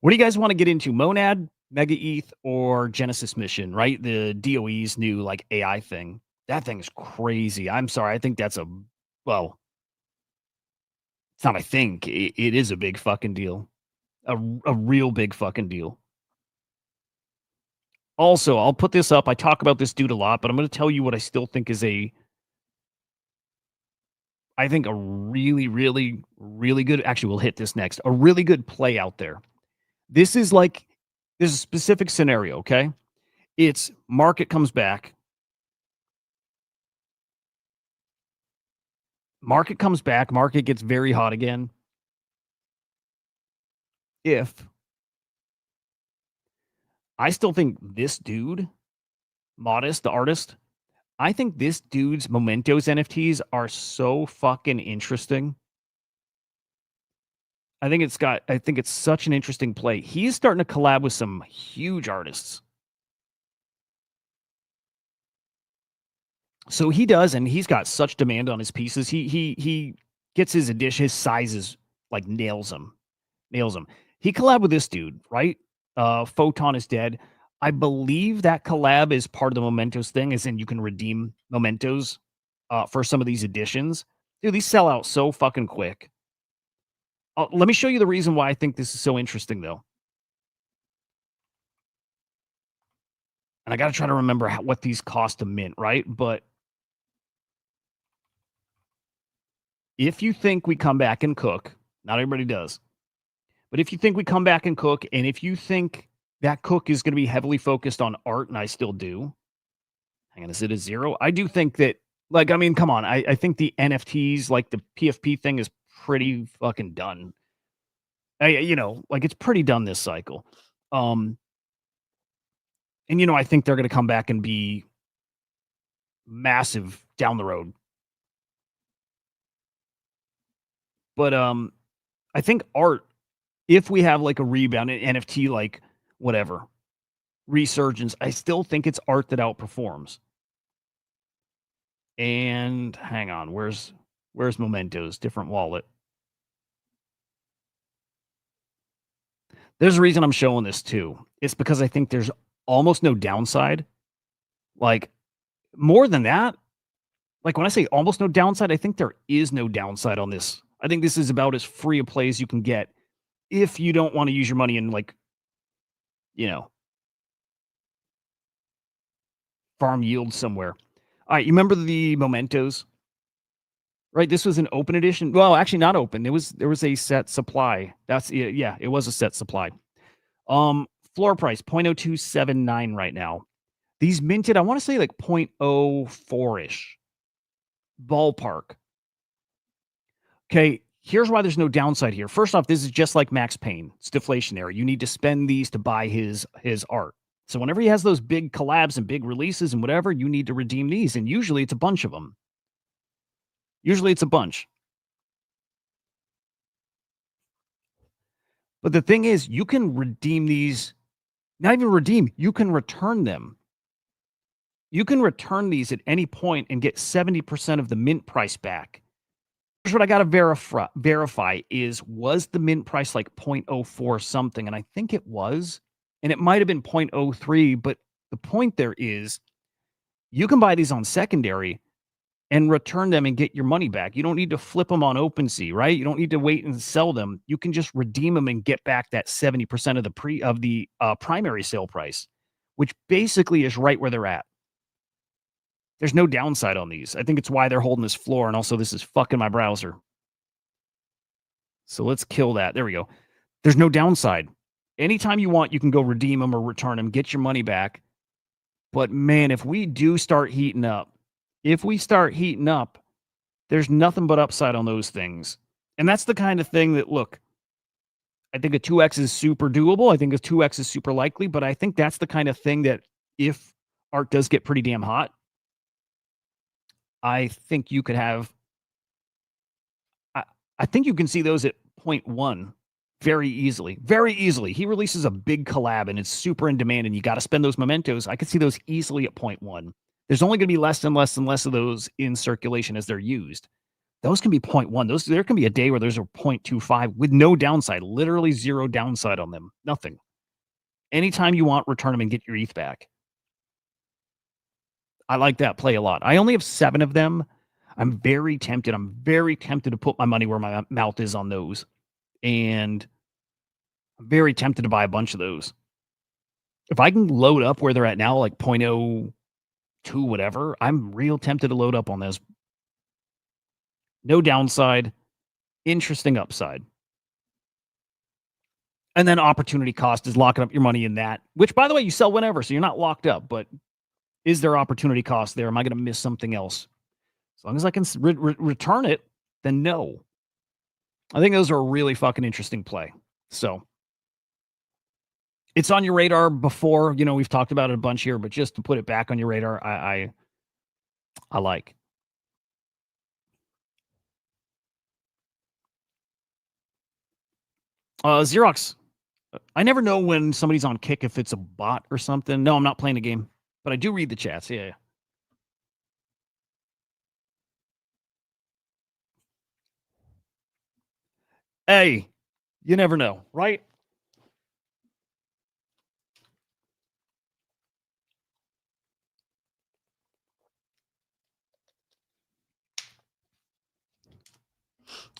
What do you guys want to get into? Monad, Mega ETH, or Genesis Mission, right? The DOE's new like AI thing. That thing is crazy. I'm sorry. I think that's well, it's not I think. It is a big fucking deal. A real big fucking deal. Also, I'll put this up. I talk about this dude a lot, but I'm going to tell you what I still think is I think a really, really, really good. Actually, we'll hit this next. A really good play out there. This is a specific scenario, okay? It's market comes back. Market comes back. Market gets very hot again. If I still think this dude, Modest, the artist, I think this dude's Mementos NFTs are so fucking interesting. I think it's such an interesting play. He's starting to collab with some huge artists. So he does, and he's got such demand on his pieces. He gets his sizes like nails him. He collabed with this dude, right? Photon is dead. I believe that collab is part of the Mementos thing, as in you can redeem Mementos for some of these editions. Dude, these sell out so fucking quick. Let me show you the reason why I think this is so interesting, though. And I got to try to remember what these cost to mint, right? But if you think we come back and cook, not everybody does, but if you think we come back and cook, and if you think that cook is going to be heavily focused on art, and I still do. Hang on, is it a 0? I do think that, like, I mean, come on. I think the NFTs, like the PFP thing, is pretty fucking done. Like it's pretty done this cycle. And I think they're going to come back and be massive down the road. But I think art, if we have like a rebound in NFT, like whatever resurgence, I still think it's art that outperforms. And hang on, where's Mementos? Different wallet. There's a reason I'm showing this too. It's because I think there's almost no downside. Like more than that, like when I say almost no downside, I think there is no downside on this. I think this is about as free a play as you can get if you don't want to use your money in like, farm yield somewhere. All right, you remember the Mementos? Right, this was an open edition. Well, actually not open. There was a set supply. It was a set supply. Floor price 0.0279 right now. These minted, I want to say like 0.04-ish. Ballpark. Okay, here's why there's no downside here. First off, this is just like Max Payne. It's deflationary. You need to spend these to buy his art. So whenever he has those big collabs and big releases and whatever, you need to redeem these. And usually it's a bunch of them. But the thing is, you can redeem these. Not even redeem. You can return them. You can return these at any point and get 70% of the mint price back. Here's what I got to verify is, was the mint price like 0.04 something? And I think it was. And it might have been 0.03. But the point there is, You can buy these on secondary and return them and get your money back. You don't need to flip them on OpenSea, right? You don't need to wait and sell them. You can just redeem them and get back that 70% of the primary sale price, which basically is right where they're at. There's no downside on these. I think it's why they're holding this floor, and also this is fucking my browser. So let's kill that. There we go. There's no downside. Anytime you want, you can go redeem them or return them, get your money back. But man, if we do start heating up, there's nothing but upside on those things. And that's the kind of thing that, look, I think a 2x is super doable. I think a 2x is super likely, but I think that's the kind of thing that if art does get pretty damn hot, I think you could have, I think you can see those at 0.1 very easily. Very easily. He releases a big collab and it's super in demand and you got to spend those mementos. I could see those easily at 0.1. There's only going to be less and less and less of those in circulation as they're used. Those can be 0.1. There can be a day where there's a 0.25 with no downside, literally zero downside on them. Nothing. Anytime you want, return them and get your ETH back. I like that play a lot. I only have 7 of them. I'm very tempted. To put my money where my mouth is on those. And I'm very tempted to buy a bunch of those. If I can load up where they're at now, like 0.02, whatever, I'm real tempted to load up on those. No downside, interesting upside. And then opportunity cost is locking up your money in that, which, by the way, you sell whenever, so you're not locked up. But is there opportunity cost there? Am I going to miss something else? As long as I can return it, then no. I think those are a really fucking interesting play. So it's on your radar before. You know, we've talked about it a bunch here, but just to put it back on your radar, I like. Xerox. I never know when somebody's on Kick if it's a bot or something. No, I'm not playing a game, but I do read the chats. Yeah. Hey, you never know, right?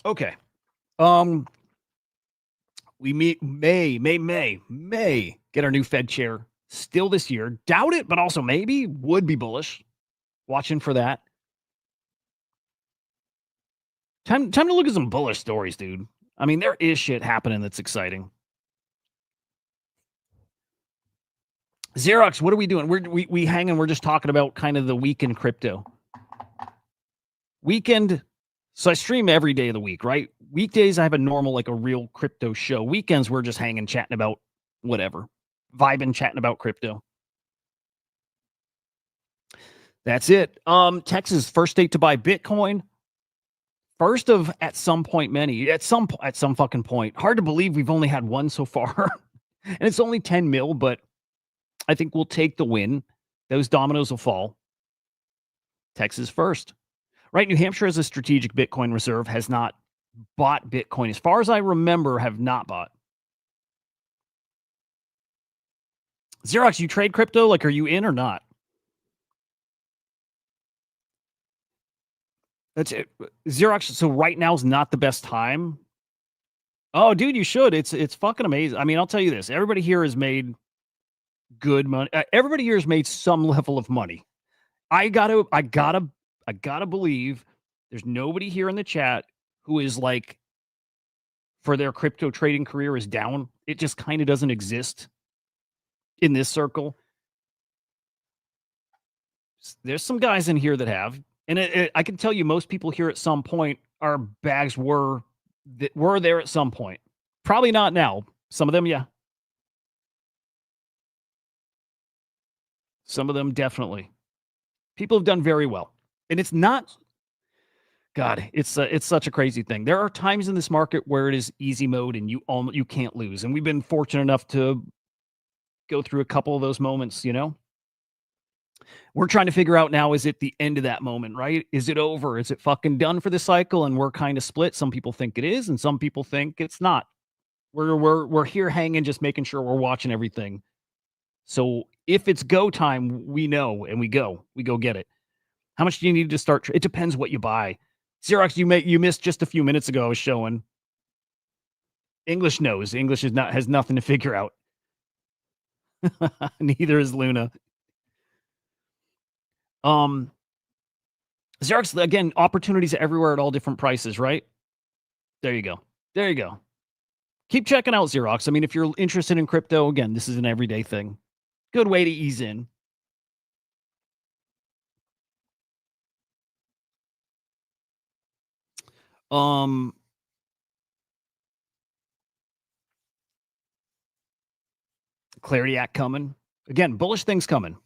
Okay. We may get our new Fed chair still this year. Doubt it, but also maybe. Would be bullish. Watching for that. Time to look at some bullish stories, dude. I mean, there is shit happening that's exciting. Xerox, what are we doing? We hanging. We're just talking about kind of the weekend crypto. Weekend. So I stream every day of the week, right? Weekdays, I have a normal, like a real crypto show. Weekends, we're just hanging, chatting about whatever. Vibing, chatting about crypto. That's it. Texas, first state to buy Bitcoin. First of at some point many. At some fucking point. Hard to believe we've only had one so far. And it's only 10 mil, but I think we'll take the win. Those dominoes will fall. Texas first. Right, New Hampshire has a strategic Bitcoin reserve, has not bought Bitcoin. As far as I remember, have not bought. Xerox, you trade crypto? Like, are you in or not? That's it. Xerox, so right now is not the best time. Oh, dude, you should. It's fucking amazing. I mean, I'll tell you this. Everybody here has made good money. Everybody here has made some level of money. I gotta believe there's nobody here in the chat who is like, for their crypto trading career is down. It just kind of doesn't exist in this circle. There's some guys in here that have, and I can tell you most people here at some point, our bags were there at some point. Probably not now. Some of them, yeah. Some of them, definitely. People have done very well. And it's not, God, it's such a crazy thing. There are times in this market where it is easy mode and you can't lose. And we've been fortunate enough to go through a couple of those moments, you know? We're trying to figure out now, is it the end of that moment, right? Is it over? Is it fucking done for the cycle? And we're kind of split. Some people think it is, and some people think it's not. We're here hanging, just making sure we're watching everything. So If it's go time, we know and we go get it. How much do you need to start? It depends what you buy. Xerox, you missed just a few minutes ago. I was showing. English knows. English has nothing to figure out. Neither is Luna. Xerox, again, opportunities everywhere at all different prices, right? There you go. There you go. Keep checking out Xerox. I mean, if you're interested in crypto, again, this is an everyday thing. Good way to ease in. Clarity Act coming. Again, bullish things coming.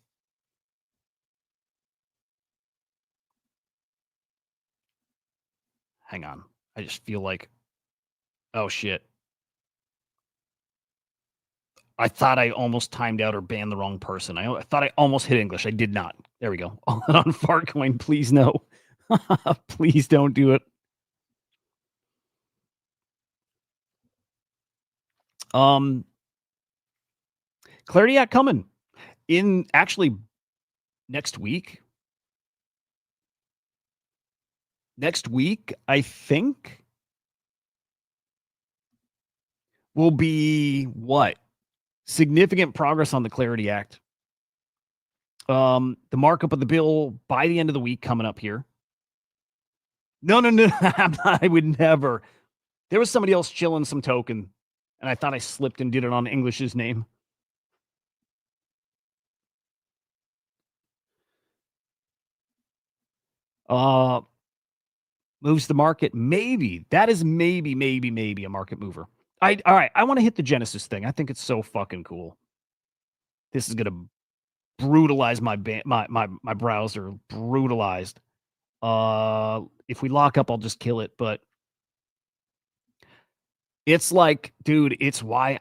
Hang on. I just feel like, oh shit. I thought I almost timed out or banned the wrong person. I thought I almost hit English. I did not. There we go. On Fartcoin, please no. Please don't do it. Clarity Act coming in actually next week. Next week, I think, will be what? Significant progress on the Clarity Act. The markup of the bill by the end of the week coming up here. No. I would never. There was somebody else chilling some token, and I thought I slipped and did it on English's name. Moves the market. Maybe. That is maybe a market mover. All right. I want to hit the Genesis thing. I think it's so fucking cool. This is gonna brutalize my browser. Brutalized. If we lock up, I'll just kill it. But it's like, dude, it's why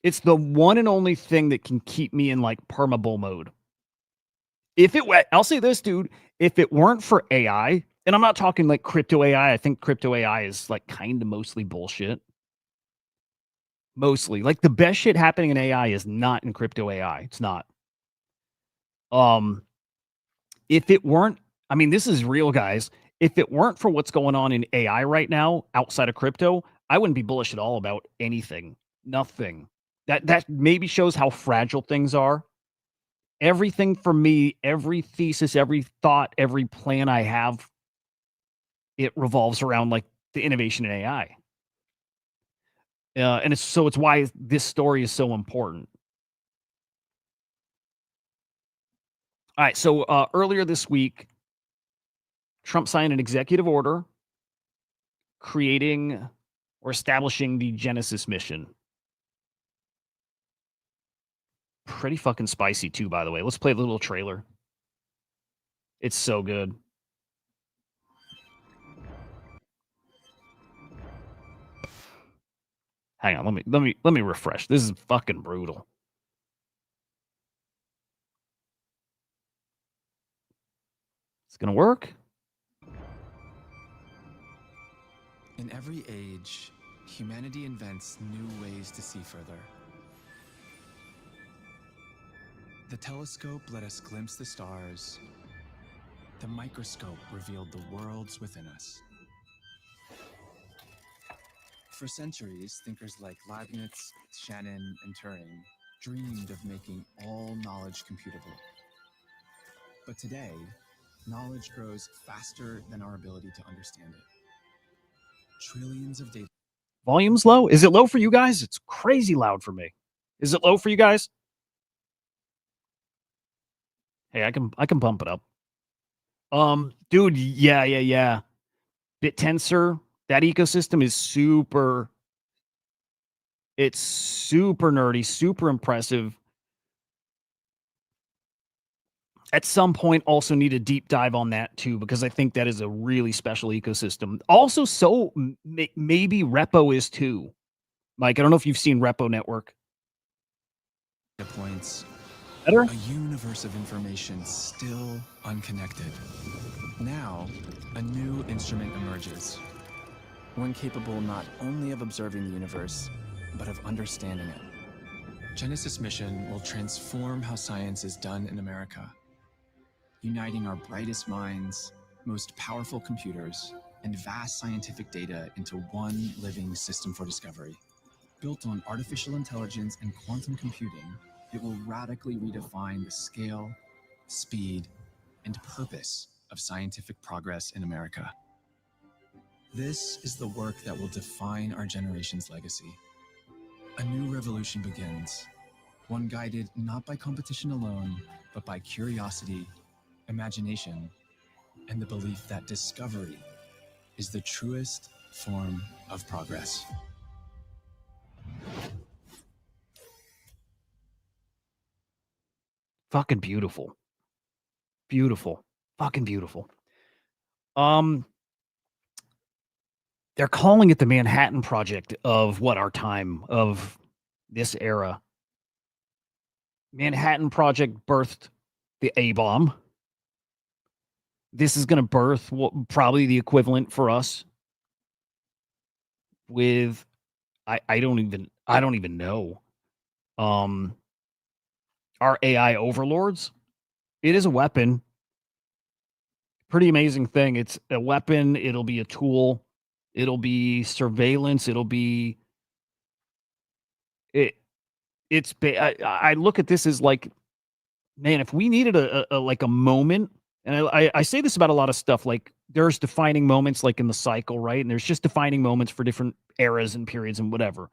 it's the one and only thing that can keep me in like perma bull mode. I'll say this, dude, if it weren't for AI, and I'm not talking like crypto AI, I think crypto AI is like kind of mostly bullshit. Mostly. Like the best shit happening in AI is not in crypto AI. It's not. If it weren't, I mean, this is real, guys. If it weren't for what's going on in AI right now outside of crypto, I wouldn't be bullish at all about anything. Nothing. That maybe shows how fragile things are. Everything for me, every thesis, every thought, every plan I have, it revolves around like the innovation in AI. And it's why this story is so important. All right. So earlier this week, Trump signed an executive order creating or establishing the Genesis mission. Pretty fucking spicy too, by the way. Let's play the little trailer. It's so good. Hang on, let me refresh. This is fucking brutal. It's gonna work. In every age, humanity invents new ways to see further. The telescope let us glimpse the stars. The microscope revealed the worlds within us. For centuries, thinkers like Leibniz, Shannon, and Turing dreamed of making all knowledge computable. But today, knowledge grows faster than our ability to understand it. Trillions of data. Volume's low? Is it low for you guys? It's crazy loud for me. Is it low for you guys? Hey, I can bump it up. Dude, yeah. BitTensor, that ecosystem is super nerdy, super impressive. At some point, also need a deep dive on that too, because I think that is a really special ecosystem. Also, so maybe Repo is too. Mike, I don't know if you've seen Repo Network. Points. Better? A universe of information still unconnected. Now, a new instrument emerges. One capable not only of observing the universe, but of understanding it. Genesis' mission will transform how science is done in America, uniting our brightest minds, most powerful computers, and vast scientific data into one living system for discovery. Built on artificial intelligence and quantum computing, it will radically redefine the scale, speed, and purpose of scientific progress in America. This is the work that will define our generation's legacy. A new revolution begins, one guided not by competition alone, but by curiosity, imagination, and the belief that discovery is the truest form of progress. Fucking beautiful. Beautiful. Fucking beautiful. They're calling it the Manhattan Project of what, our time, of this era. Manhattan Project birthed the A-bomb. This is going to birth probably the equivalent for us with, I don't even know. Our AI overlords. It is a weapon. Pretty amazing thing. It's a weapon. It'll be a tool. It'll be surveillance. It'll be it. I look at this as like, man, if we needed a like a moment, and I say this about a lot of stuff, like there's defining moments like in the cycle, right? And there's just defining moments for different eras and periods and whatever.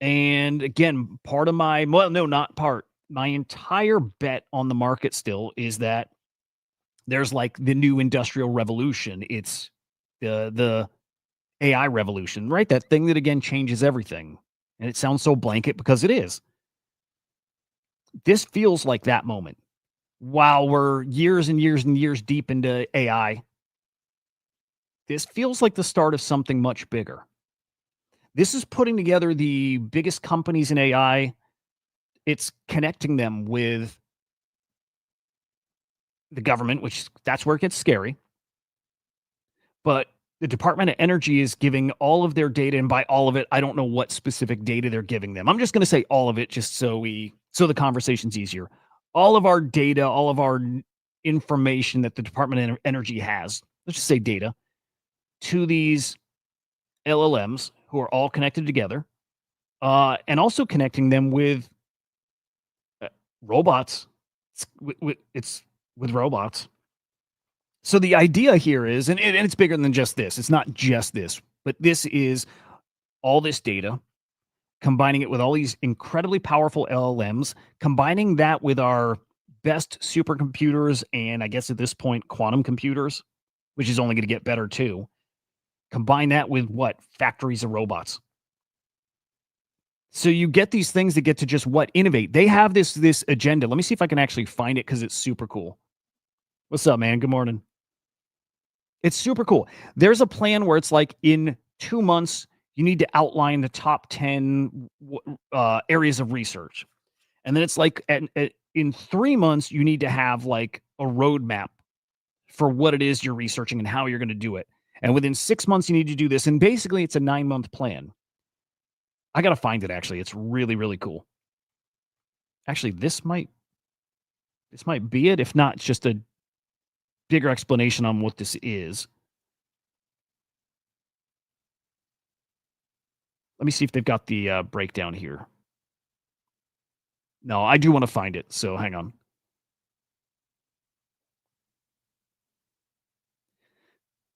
And again, part of my, well, no, not part. My entire bet on the market still is that there's like the new industrial revolution. It's the AI revolution, right? That thing that again changes everything. And it sounds so blanket because it is. This feels like that moment. While we're years and years and years deep into AI, this feels like the start of something much bigger. This is putting together the biggest companies in AI. It's connecting them with the government, which that's where it gets scary. But the Department of Energy is giving all of their data, and by all of it, I don't know what specific data they're giving them. I'm just going to say all of it, just so the conversation's easier. All of our data, all of our information that the Department of Energy has, let's just say data, to these LLMs who are all connected together, and also connecting them with robots. It's with robots. So the idea here is, and it's bigger than just this. It's not just this, but this is all this data, combining it with all these incredibly powerful LLMs, combining that with our best supercomputers, and I guess at this point, quantum computers, which is only going to get better too. Combine that with what? Factories of robots. So you get these things that get to just what? Innovate. They have this agenda. Let me see if I can actually find it because it's super cool. What's up, man? Good morning. It's super cool. There's a plan where it's like in 2 months, you need to outline the top 10 areas of research. And then it's like in 3 months, you need to have like a roadmap for what it is you're researching and how you're going to do it. And within 6 months, you need to do this. And basically, it's a 9-month plan. I got to find it, actually. It's really, really cool. Actually, this might be it. If not, it's just a bigger explanation on what this is. Let me see if they've got the breakdown here. No, I do want to find it, so hang on.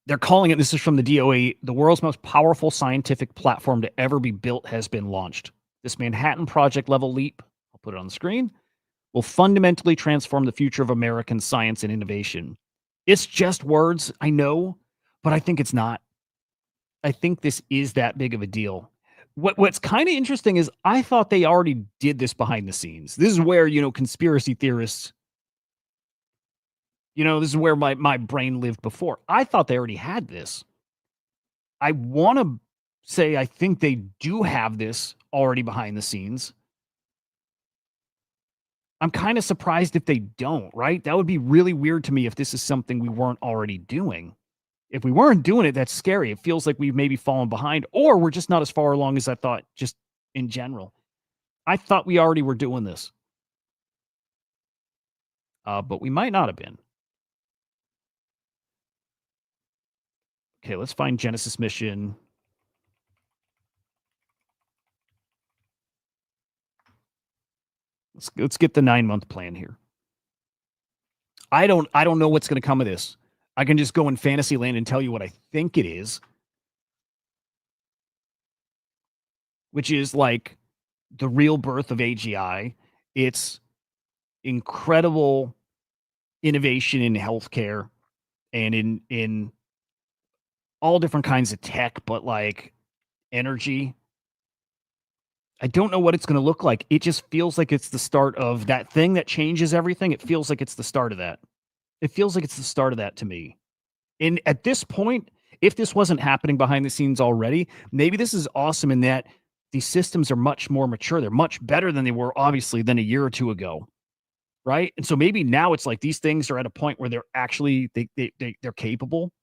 They're calling it, this is from the DOE, the world's most powerful scientific platform to ever be built has been launched. This Manhattan Project level leap, I'll put it on the screen, will fundamentally transform the future of American science and innovation. It's just words, I know, but I think it's not. I think this is that big of a deal. What's kind of interesting is I thought they already did this behind the scenes. This is where, conspiracy theorists, this is where my brain lived before. I thought they already had this. I want to say I think they do have this already behind the scenes. I'm kind of surprised if they don't, right? That would be really weird to me if this is something we weren't already doing. If we weren't doing it, that's scary. It feels like we've maybe fallen behind, or we're just not as far along as I thought, just in general. I thought we already were doing this. But we might not have been. Okay, let's find Genesis mission. Let's get the 9-month plan here. I don't know what's going to come of this. I can just go in Fantasyland and tell you what I think it is, which is like the real birth of AGI. It's incredible innovation in healthcare and in all different kinds of tech, but like energy. I don't know what it's going to look like. It just feels like it's the start of that thing that changes everything. It feels like it's the start of that. It feels like it's the start of that to me. And at this point, if this wasn't happening behind the scenes already, maybe this is awesome in that these systems are much more mature. They're much better than they were, obviously, than a year or two ago. Right. And so maybe now it's like these things are at a point where they're actually they're capable.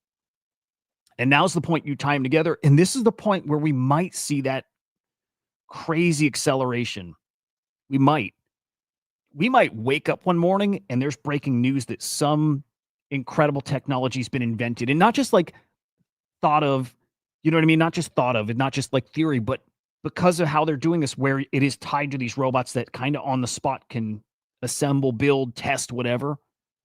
And now's the point you tie them together. And this is the point where we might see that crazy acceleration. We might wake up one morning and there's breaking news that some incredible technology has been invented, and not just like thought of, you know what I mean? Not just thought of, and not just like theory, but because of how they're doing this, where it is tied to these robots that kind of on the spot can assemble, build, test, whatever.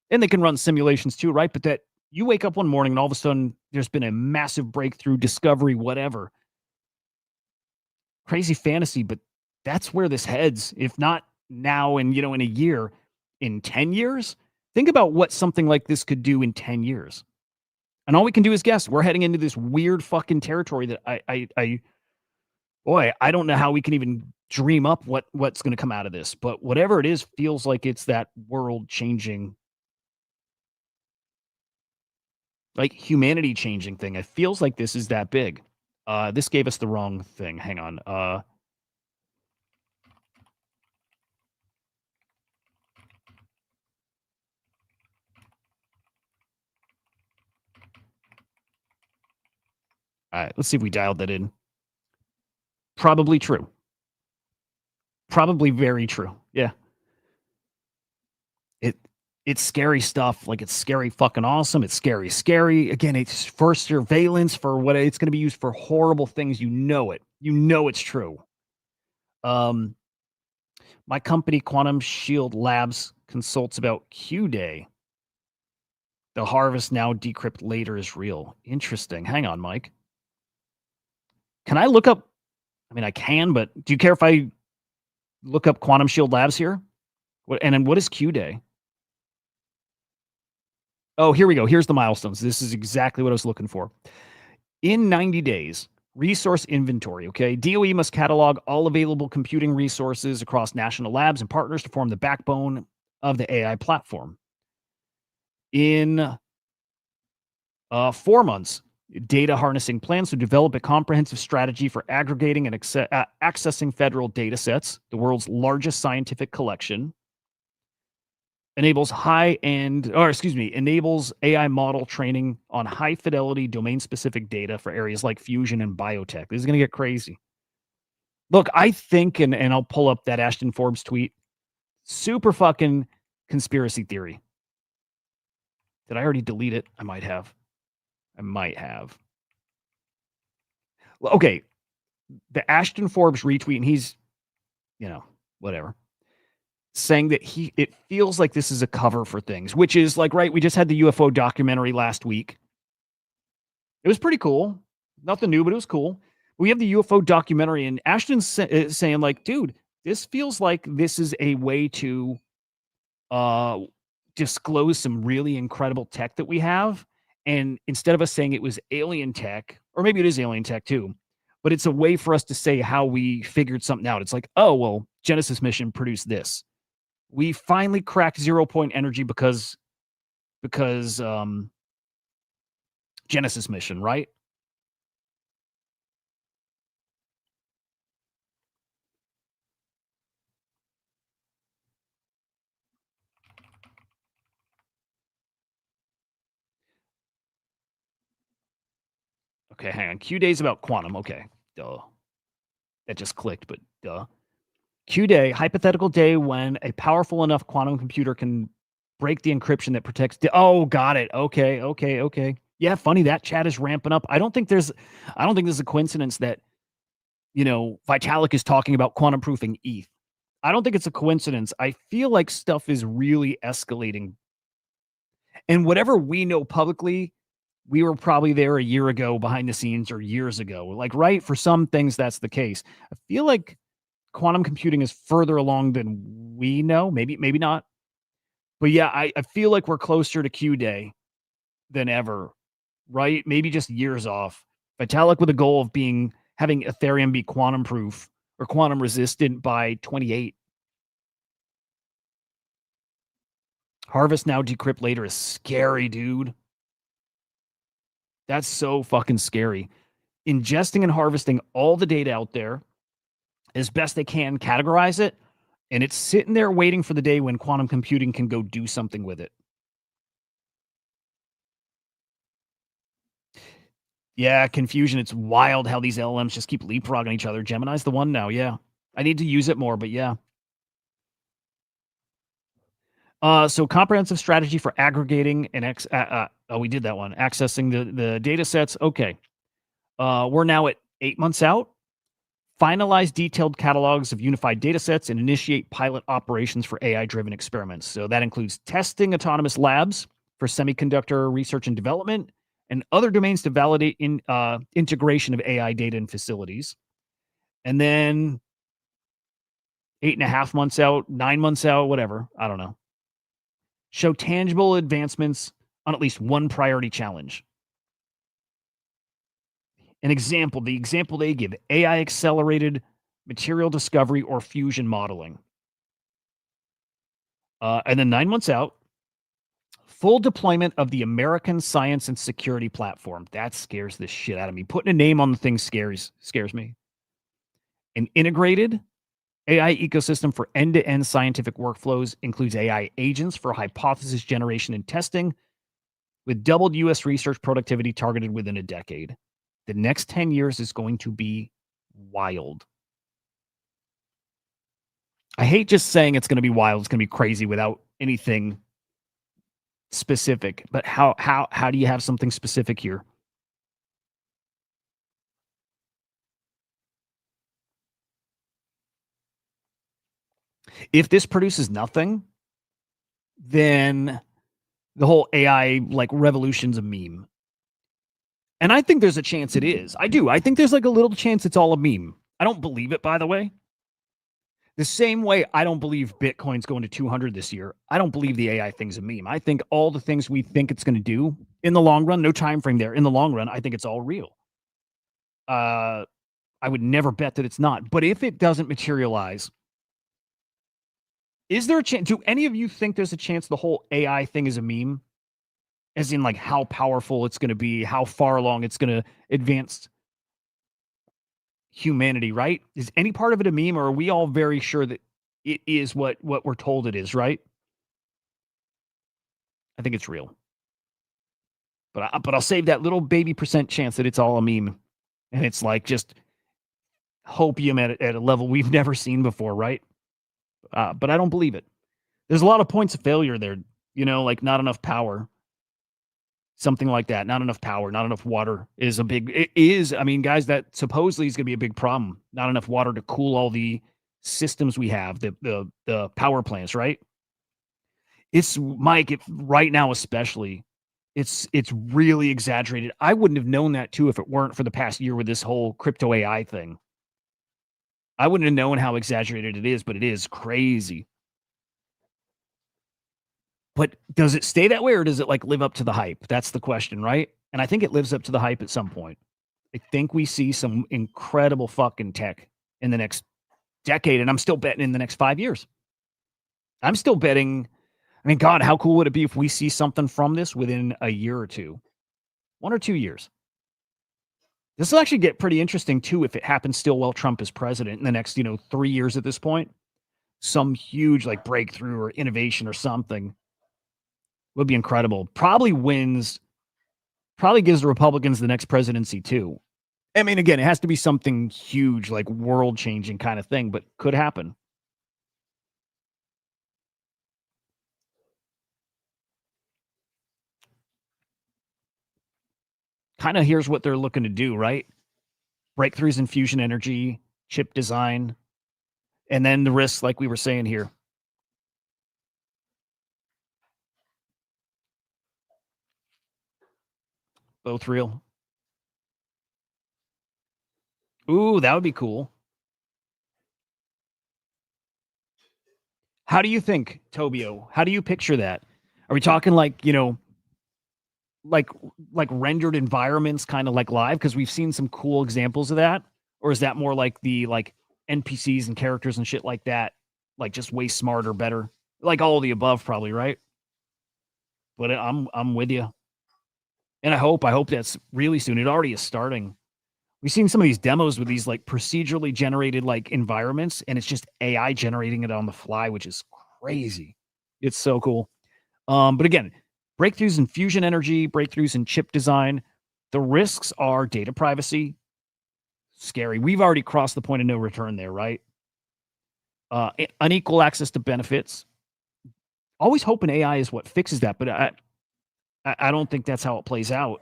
And they can run simulations too, right? But that you wake up one morning and all of a sudden there's been a massive breakthrough, discovery, whatever. Crazy fantasy, but that's where this heads. If not now, and in a year, in 10 years, think about what something like this could do in 10 years. And all we can do is guess. We're heading into this weird fucking territory that I don't know how we can even dream up what's going to come out of this. But whatever it is, feels like it's that world changing, like humanity changing thing. It feels like this is that big. This gave us the wrong thing. Hang on. All right, let's see if we dialed that in. Probably true. Probably very true. Yeah. It's scary stuff. Like, it's scary fucking awesome. It's scary. Again, it's for surveillance, for what it's going to be used for, horrible things. You know it. You know it's true. My company, Quantum Shield Labs, consults about Q-Day. The harvest now, decrypt later is real. Interesting. Hang on, Mike. Can I look up? I mean, I can, but do you care if I look up Quantum Shield Labs here? And then what is Q-Day? Oh, here we go. Here's the milestones. This is exactly what I was looking for. In 90 days, resource inventory, okay? DOE must catalog all available computing resources across national labs and partners to form the backbone of the AI platform. In 4 months, data harnessing plans to develop a comprehensive strategy for aggregating and accessing federal data sets, the world's largest scientific collection. Enables AI model training on high fidelity domain specific data for areas like fusion and biotech. This is going to get crazy. Look, I think, and I'll pull up that Ashton Forbes tweet, super fucking conspiracy theory. Did I already delete it? I might have. Well, okay. The Ashton Forbes retweet, and he's, whatever, saying that it feels like this is a cover for things, which is like, right, we just had the UFO documentary last week. It was pretty cool. Nothing new, but it was cool. We have the UFO documentary, and Ashton's saying like, dude, this feels like this is a way to disclose some really incredible tech that we have. And instead of us saying it was alien tech, or maybe it is alien tech too, but it's a way for us to say how we figured something out. It's like, oh, well, Genesis mission produced this. We finally cracked 0-point energy because Genesis mission, right? Okay, hang on. Q-Day's about quantum. Okay, duh. That just clicked, but duh. Q day, hypothetical day when a powerful enough quantum computer can break the encryption that protects. Oh, got it. Okay. Yeah, funny that chat is ramping up. I don't think there's a coincidence that Vitalik is talking about quantum proofing ETH. I don't think it's a coincidence. I feel like stuff is really escalating. And whatever we know publicly, we were probably there a year ago behind the scenes or years ago. Like, right? For some things, that's the case. I feel like quantum computing is further along than we know. Maybe not. But yeah, I feel like we're closer to Q Day than ever, right? Maybe just years off. Vitalik with a goal of having Ethereum be quantum proof or quantum resistant by 28. Harvest now, decrypt later is scary, dude. That's so fucking scary. Ingesting and harvesting all the data out there as best they can, categorize it, and it's sitting there waiting for the day when quantum computing can go do something with it. Yeah, confusion. It's wild how these LLMs just keep leapfrogging each other. Gemini's the one now. Yeah. I need to use it more, but yeah. So comprehensive strategy for aggregating and we did that one. Accessing the data sets. Okay. We're now at 8 months out. Finalize detailed catalogs of unified data sets and initiate pilot operations for AI-driven experiments. So that includes testing autonomous labs for semiconductor research and development and other domains to validate integration of AI data in facilities. And then 8.5 months out, 9 months out, whatever. I don't know. Show tangible advancements on at least one priority challenge. The example they give, AI accelerated material discovery or fusion modeling. And then 9 months out, full deployment of the American Science and Security Platform. That scares the shit out of me. Putting a name on the thing scares me. An integrated AI ecosystem for end-to-end scientific workflows includes AI agents for hypothesis generation and testing, with doubled U.S. research productivity targeted within a decade. The next 10 years is going to be wild. I hate just saying it's going to be wild. It's going to be crazy without anything specific. But how do you have something specific here? If this produces nothing, then the whole AI revolution's a meme. And I think there's a chance it is. I do. I think there's a little chance it's all a meme. I don't believe it, by the way. The same way I don't believe Bitcoin's going to 200 this year. I don't believe the AI thing's a meme. I think all the things we think it's going to do in the long run, no time frame there. In the long run, I think it's all real. I would never bet that it's not. But if it doesn't materialize, is there a chance? Do any of you think there's a chance the whole AI thing is a meme? As in, how powerful it's going to be, how far along it's going to advance humanity, right? Is any part of it a meme, or are we all very sure that it is what we're told it is, right? I think it's real. But I'll save that little baby % chance that it's all a meme. And it's just hopium at a level we've never seen before, right? But I don't believe it. There's a lot of points of failure there, not enough power. Something like that. Not enough power, not enough water is a big, it is. I mean, guys, that supposedly is going to be a big problem. Not enough water to cool all the systems we have, the power plants, right? It's, Mike, right now especially, it's really exaggerated. I wouldn't have known that too if it weren't for the past year with this whole crypto AI thing. I wouldn't have known how exaggerated it is, but it is crazy. But does it stay that way, or does it live up to the hype? That's the question, right? And I think it lives up to the hype at some point. I think we see some incredible fucking tech in the next decade, and I'm still betting in the next 5 years. I'm still betting. I mean, God, how cool would it be if we see something from this within a year or two? 1 or 2 years. This will actually get pretty interesting, too, if it happens still while Trump is president in the next, 3 years at this point. Some huge, breakthrough or innovation or something would be incredible. Probably gives the Republicans the next presidency, too. I mean, again, it has to be something huge, world-changing kind of thing, but could happen. kind of here's what they're looking to do, right? Breakthroughs in fusion energy, chip design, and then the risks, like we were saying here. Both real. Ooh, that would be cool. How do you think, Tobio? How do you picture that? Are we talking like, you know, like rendered environments kind of like live? Because we've seen some cool examples of that. Or is that more like the like NPCs and characters and shit like that? Like just way smarter, better. Like all of the above, probably, right? But I'm with you. And I hope that's really soon. It already is starting. We've seen some of these demos with these like procedurally generated like environments, and it's just AI generating it on the fly, which is crazy. It's so cool. But again, breakthroughs in fusion energy, breakthroughs in chip design. The risks are data privacy. Scary. We've already crossed the point of no return there, right? Unequal access to benefits. Always hoping AI is what fixes that, but I don't think that's how it plays out.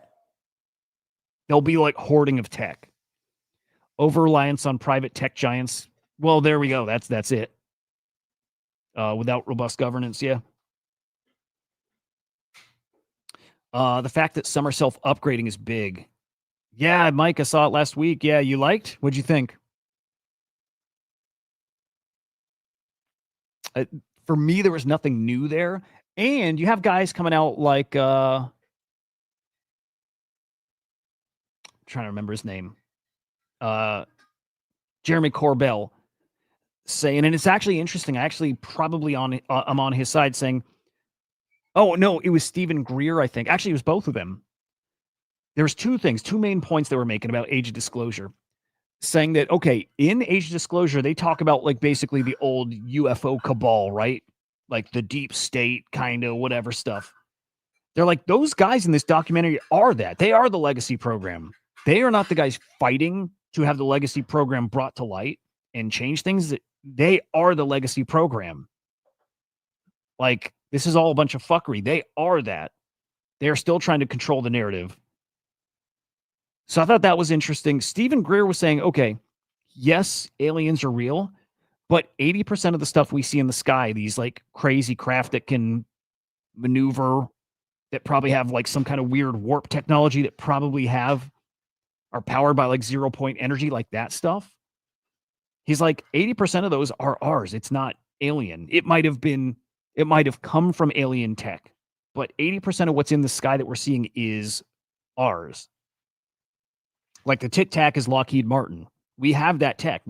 There'll be like hoarding of tech. Over reliance on private tech giants. Well, there we go. That's it. Without robust governance, yeah. The fact that some are self-upgrading is big. Yeah, Mike, I saw it last week. Yeah, you liked? What'd you think? For me, there was nothing new there. And you have guys coming out like I'm trying to remember his name. Jeremy Corbell saying, and it's actually interesting. I actually probably I'm on his side saying, oh no, it was Stephen Greer, I think. Actually, it was both of them. There's two main points they were making about age of disclosure, saying that, okay, in age of disclosure, they talk about like basically the old UFO cabal, right? Like the deep state kind of whatever stuff. They're like, those guys in this documentary are that. They are the legacy program. They are not the guys fighting to have the legacy program brought to light and change things. They are the legacy program. Like, this is all a bunch of fuckery. They are that. They're still trying to control the narrative. So I thought that was interesting. Stephen Greer was saying, okay, yes, aliens are real, but 80% of the stuff we see in the sky, these like crazy craft that can maneuver, that probably have like some kind of weird warp technology that probably are powered by like 0 point energy, like that stuff. He's like, 80% of those are ours. It's not alien. It might have come from alien tech, but 80% of what's in the sky that we're seeing is ours. Like the Tic Tac is Lockheed Martin. We have that tech.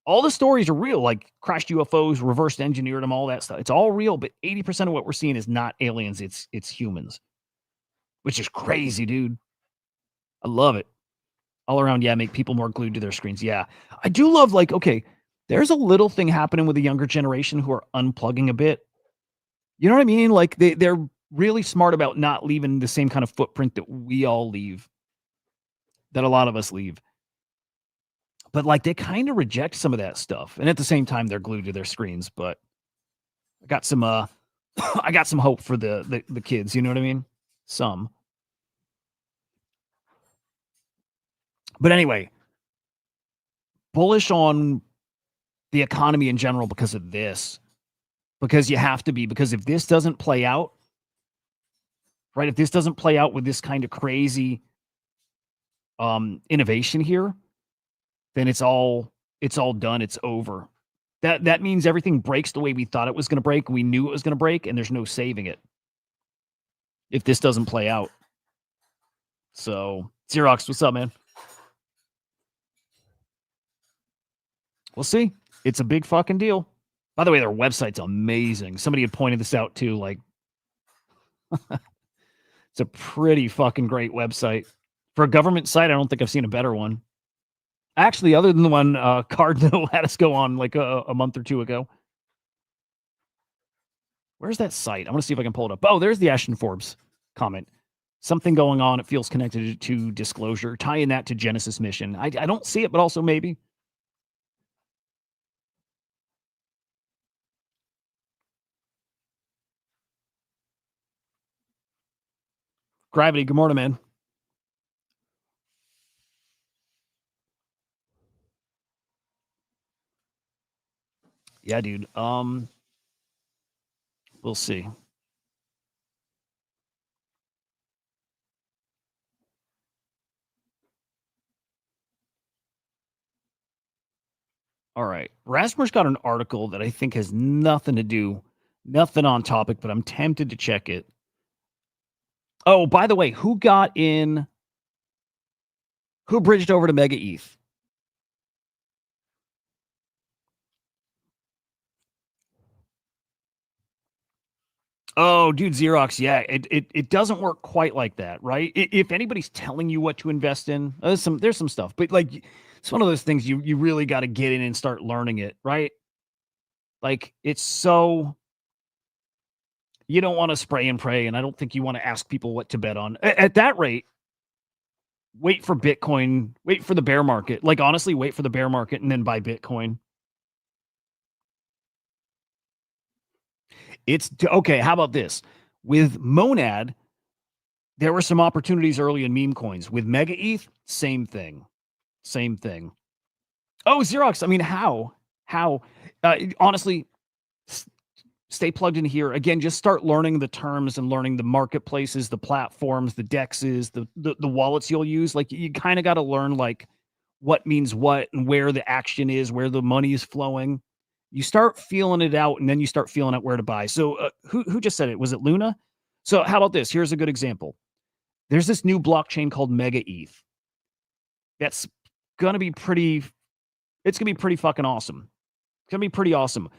All the stories are real, like crashed UFOs, reversed engineered them, all that stuff. It's all real, but 80% of what we're seeing is not aliens. It's humans, which is crazy, dude. I love it. All around, yeah, make people more glued to their screens. Yeah. I do love, like, okay, there's a little thing happening with the younger generation who are unplugging a bit. You know what I mean? Like they're really smart about not leaving the same kind of footprint that we all leave, that a lot of us leave. But like they kind of reject some of that stuff. And at the same time, they're glued to their screens. But I got some I got some hope for the kids, you know what I mean? Some. But anyway, bullish on the economy in general because of this. Because you have to be. Because if this doesn't play out, right? If this doesn't play out with this kind of crazy innovation here, then it's all done. It's over. That means everything breaks the way we thought it was going to break. We knew it was going to break, and there's no saving it if this doesn't play out. So, Xerox, what's up, man? We'll see. It's a big fucking deal. By the way, their website's amazing. Somebody had pointed this out too. Like, it's a pretty fucking great website. For a government site, I don't think I've seen a better one. Actually, other than the one Cardinal had us go on like a month or two ago. Where's that site? I want to see if I can pull it up. Oh, there's the Ashton Forbes comment. Something going on. It feels connected to disclosure. Tying that to Genesis mission. I don't see it, but also maybe. Gravity, good morning, man. Yeah, dude. We'll see. All right. Rasmus got an article that I think has nothing on topic, but I'm tempted to check it. Oh, by the way, who bridged over to Mega ETH? Oh, dude, Xerox, yeah, it doesn't work quite like that, right? If anybody's telling you what to invest in, there's some stuff, but like it's one of those things you really got to get in and start learning it, right? Like it's so you don't want to spray and pray, and I don't think you want to ask people what to bet on. At that rate, wait for Bitcoin, wait for the bear market. Like honestly, wait for the bear market and then buy Bitcoin. It's okay. How about this? With Monad, there were some opportunities early in meme coins. With Mega ETH, same thing. Same thing. Oh, Xerox. I mean, how? Honestly, stay plugged in here. Again, just start learning the terms and learning the marketplaces, the platforms, the dexes, the wallets you'll use. Like you kind of got to learn like what means what and where the action is, where the money is flowing. You start feeling it out, and then you start feeling out where to buy. So who just said it? Was it Luna? So how about this? Here's a good example. There's this new blockchain called Mega ETH. That's gonna be pretty. It's gonna be pretty fucking awesome. It's gonna be pretty awesome.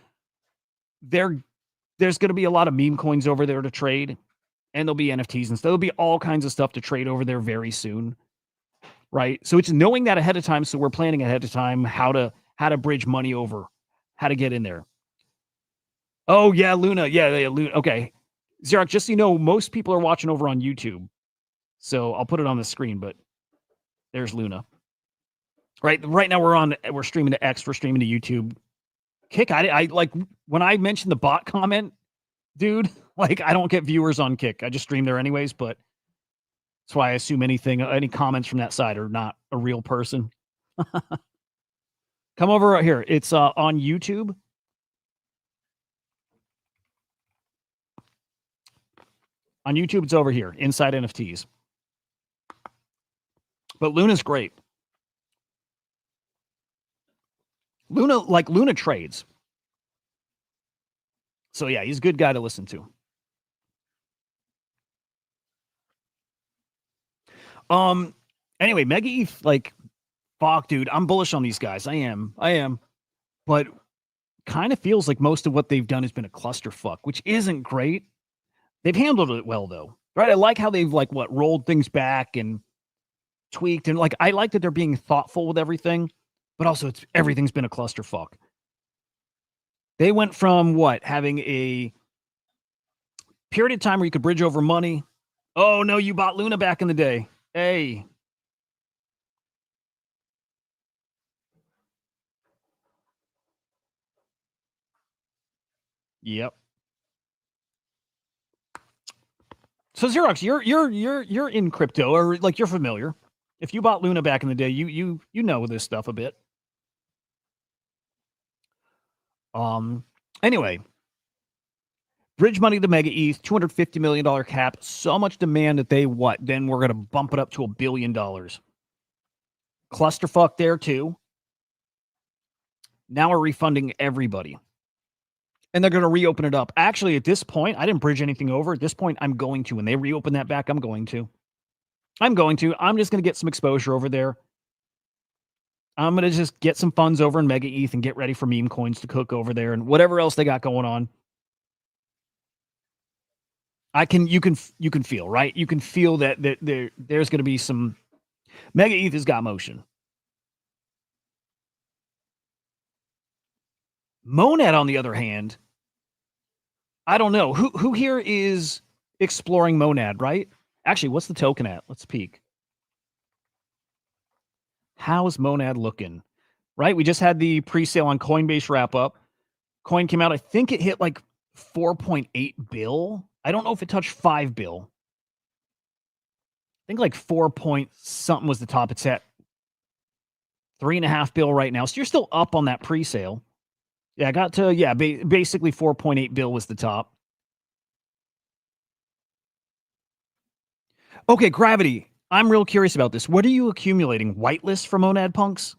There's gonna be a lot of meme coins over there to trade, and there'll be NFTs and stuff. There'll be all kinds of stuff to trade over there very soon, right? So it's knowing that ahead of time. So we're planning ahead of time how to bridge money over, how to get in there. Oh yeah, Luna. Yeah, Luna. Okay, Xerox. Just so you know, most people are watching over on YouTube, so I'll put it on the screen. But there's Luna. Right now we're streaming to X, we're streaming to YouTube. Kick, I like when I mentioned the bot comment, dude, like I don't get viewers on Kick. I just stream there anyways, but that's why I assume any comments from that side are not a real person. Come over right here. It's on YouTube. On YouTube, it's over here, Inside NFTs. But Luna's great. Luna trades. So yeah, he's a good guy to listen to. Anyway, Mega ETH, like, fuck, dude, I'm bullish on these guys. I am. But kind of feels like most of what they've done has been a clusterfuck, which isn't great. They've handled it well, though, right? I like how they've rolled things back and tweaked, and I like that they're being thoughtful with everything, but also everything's been a clusterfuck. They went from having a period of time where you could bridge over money. Oh no, you bought Luna back in the day. Hey. Yep. So Xerox, you're in crypto, or you're familiar. If you bought Luna back in the day, you know this stuff a bit. Anyway, bridge money to Mega ETH, $250 million cap. So much demand that they then we're gonna bump it up to $1 billion. Clusterfuck there too. Now we're refunding everybody. And they're going to reopen it up. Actually, at this point, I didn't bridge anything over. At this point, I'm going to. When they reopen that back, I'm going to. I'm just going to get some exposure over there. I'm going to just get some funds over in Mega ETH and get ready for meme coins to cook over there and whatever else they got going on. You can feel, right? You can feel that there's going to be some Mega ETH has got motion. Monad, on the other hand, I don't know. Who here is exploring Monad, right? Actually, what's the token at? Let's peek. How is Monad looking? Right? We just had the pre-sale on Coinbase wrap up. Coin came out. I think it hit 4.8 bill. I don't know if it touched 5 bill. think like 4 point something was the top. It's at 3.5 bill right now. So you're still up on that pre-sale. Yeah, I got to, yeah, basically 4.8 bill was the top. Okay, Gravity. I'm real curious about this. What are you accumulating? Whitelist for Monad Punks?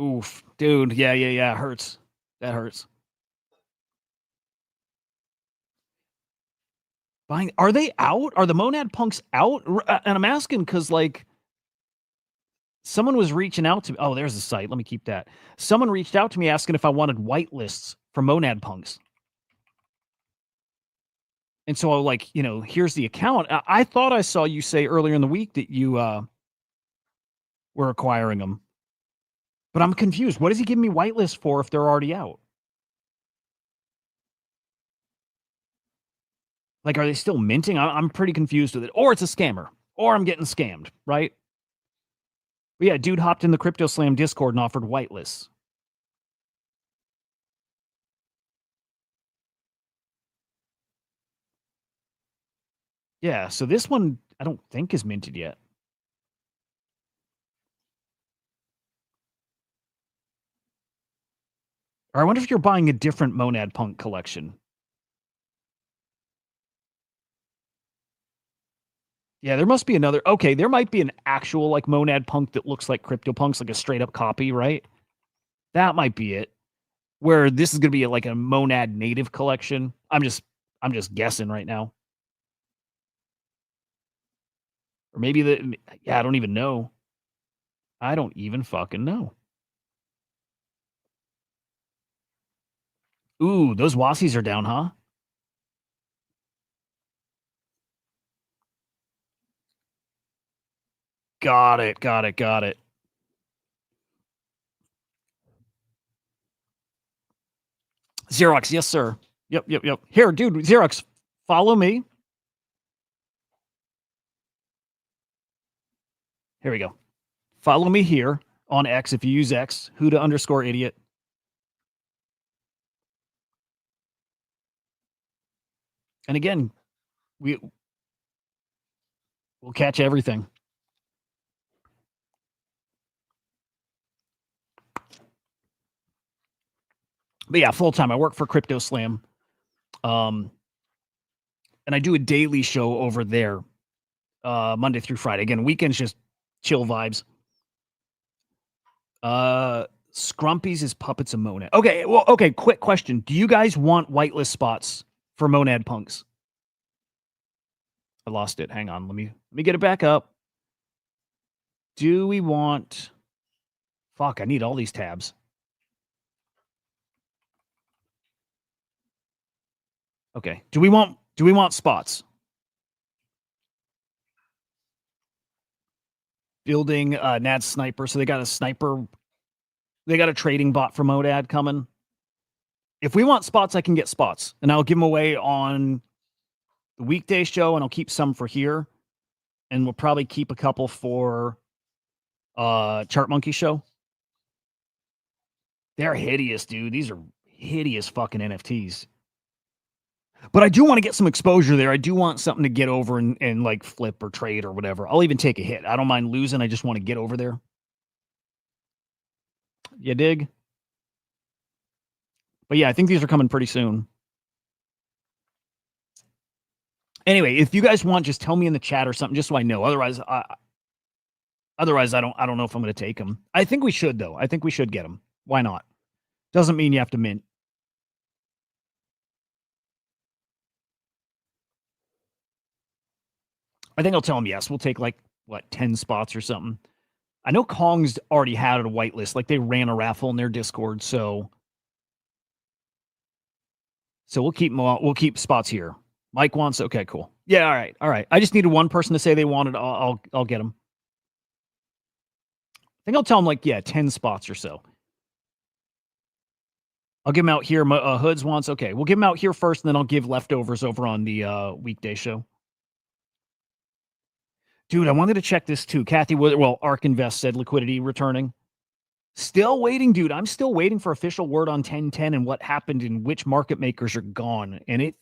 Oof, dude. Yeah. Hurts. That hurts. Buying? Are they out? Are the Monad Punks out? And I'm asking because like someone was reaching out to me. Oh, there's the site. Let me keep that. Someone reached out to me asking if I wanted whitelists for Monad Punks. And so, like, you know, here's the account. I thought I saw you say earlier in the week that you were acquiring them. But I'm confused. What is he giving me whitelist for if they're already out? Like, are they still minting? I'm pretty confused with it. Or it's a scammer. Or I'm getting scammed, right? But yeah, dude hopped in the Crypto Slam Discord and offered whitelists. Yeah, so this one I don't think is minted yet. Or I wonder if you're buying a different Monad Punk collection. Yeah, there must be another. Okay, there might be an actual like Monad Punk that looks like CryptoPunks, like a straight up copy, right? That might be it. Where this is going to be like a Monad native collection. I'm just guessing right now. Or maybe I don't even know. I don't even fucking know. Ooh, those Wassies are down, huh? Got it. Xerox, yes, sir. Yep. Here, dude, Xerox, follow me. Here we go. Follow me here on X if you use X, HUDAH_idiot. And again, we'll catch everything. But yeah, full time. I work for Crypto Slam. And I do a daily show over there, Monday through Friday. Again, weekends just chill vibes. Scrumpies is puppets of Monad. Okay, well, okay, quick question. Do you guys want whitelist spots for Monad Punks? I lost it. Hang on. Let me get it back up. Do we want fuck, I need all these tabs. Okay. Do we want spots? Building Nad Sniper. So they got a sniper. They got a trading bot for Monad coming. If we want spots, I can get spots. And I'll give them away on the weekday show, and I'll keep some for here. And we'll probably keep a couple for Chart Monkey show. They're hideous, dude. These are hideous fucking NFTs. But I do want to get some exposure there. I do want something to get over and like flip or trade or whatever. I'll even take a hit. I don't mind losing. I just want to get over there. You dig? But yeah, I think these are coming pretty soon. Anyway, if you guys want, just tell me in the chat or something, just so I know. Otherwise, I don't know if I'm going to take them. I think we should though. I think we should get them. Why not? Doesn't mean you have to mint. I think I'll tell them yes. We'll take like what 10 spots or something. I know Kong's already had a whitelist. Like they ran a raffle in their Discord, so we'll keep spots here. Mike wants. Okay, cool. Yeah, all right. I just needed one person to say they wanted. I'll get them. I think I'll tell them like 10 spots or so. I'll give them out here. Hoods wants. Okay, we'll give them out here first, and then I'll give leftovers over on the weekday show. Dude, I wanted to check this too. Kathy, well, ARK Invest said liquidity returning. Still waiting, dude. I'm still waiting for official word on 1010 and what happened and which market makers are gone. And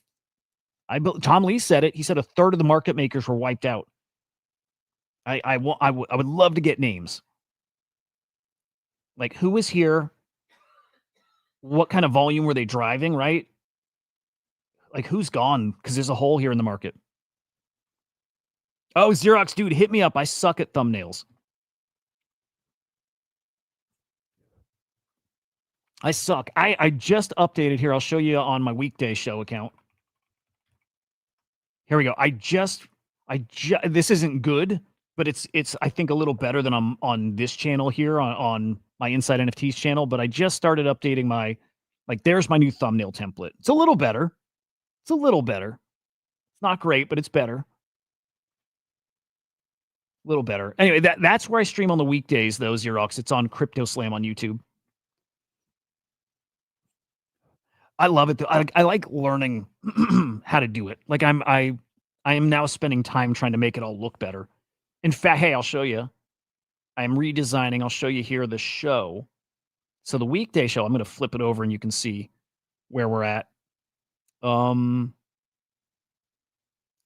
Tom Lee said it. He said a third of the market makers were wiped out. I would love to get names. Like, who was here? What kind of volume were they driving, right? Like, who's gone? Because there's a hole here in the market. Oh, Xerox, dude, hit me up. I suck at thumbnails. I suck. I just updated here. I'll show you on my weekday show account. Here we go. This isn't good, but it's I think a little better than I'm on this channel here on my Inside NFTs channel. But I just started updating my, like, there's my new thumbnail template. It's a little better. It's a little better. It's not great, but it's better. A little better. Anyway, that's where I stream on the weekdays, though, Xerox. It's on Crypto Slam on YouTube. I love it, though. I like learning how to do it. Like, I am now spending time trying to make it all look better. In fact, hey, I'll show you. I'm redesigning. I'll show you here the show. So the weekday show, I'm going to flip it over and you can see where we're at. All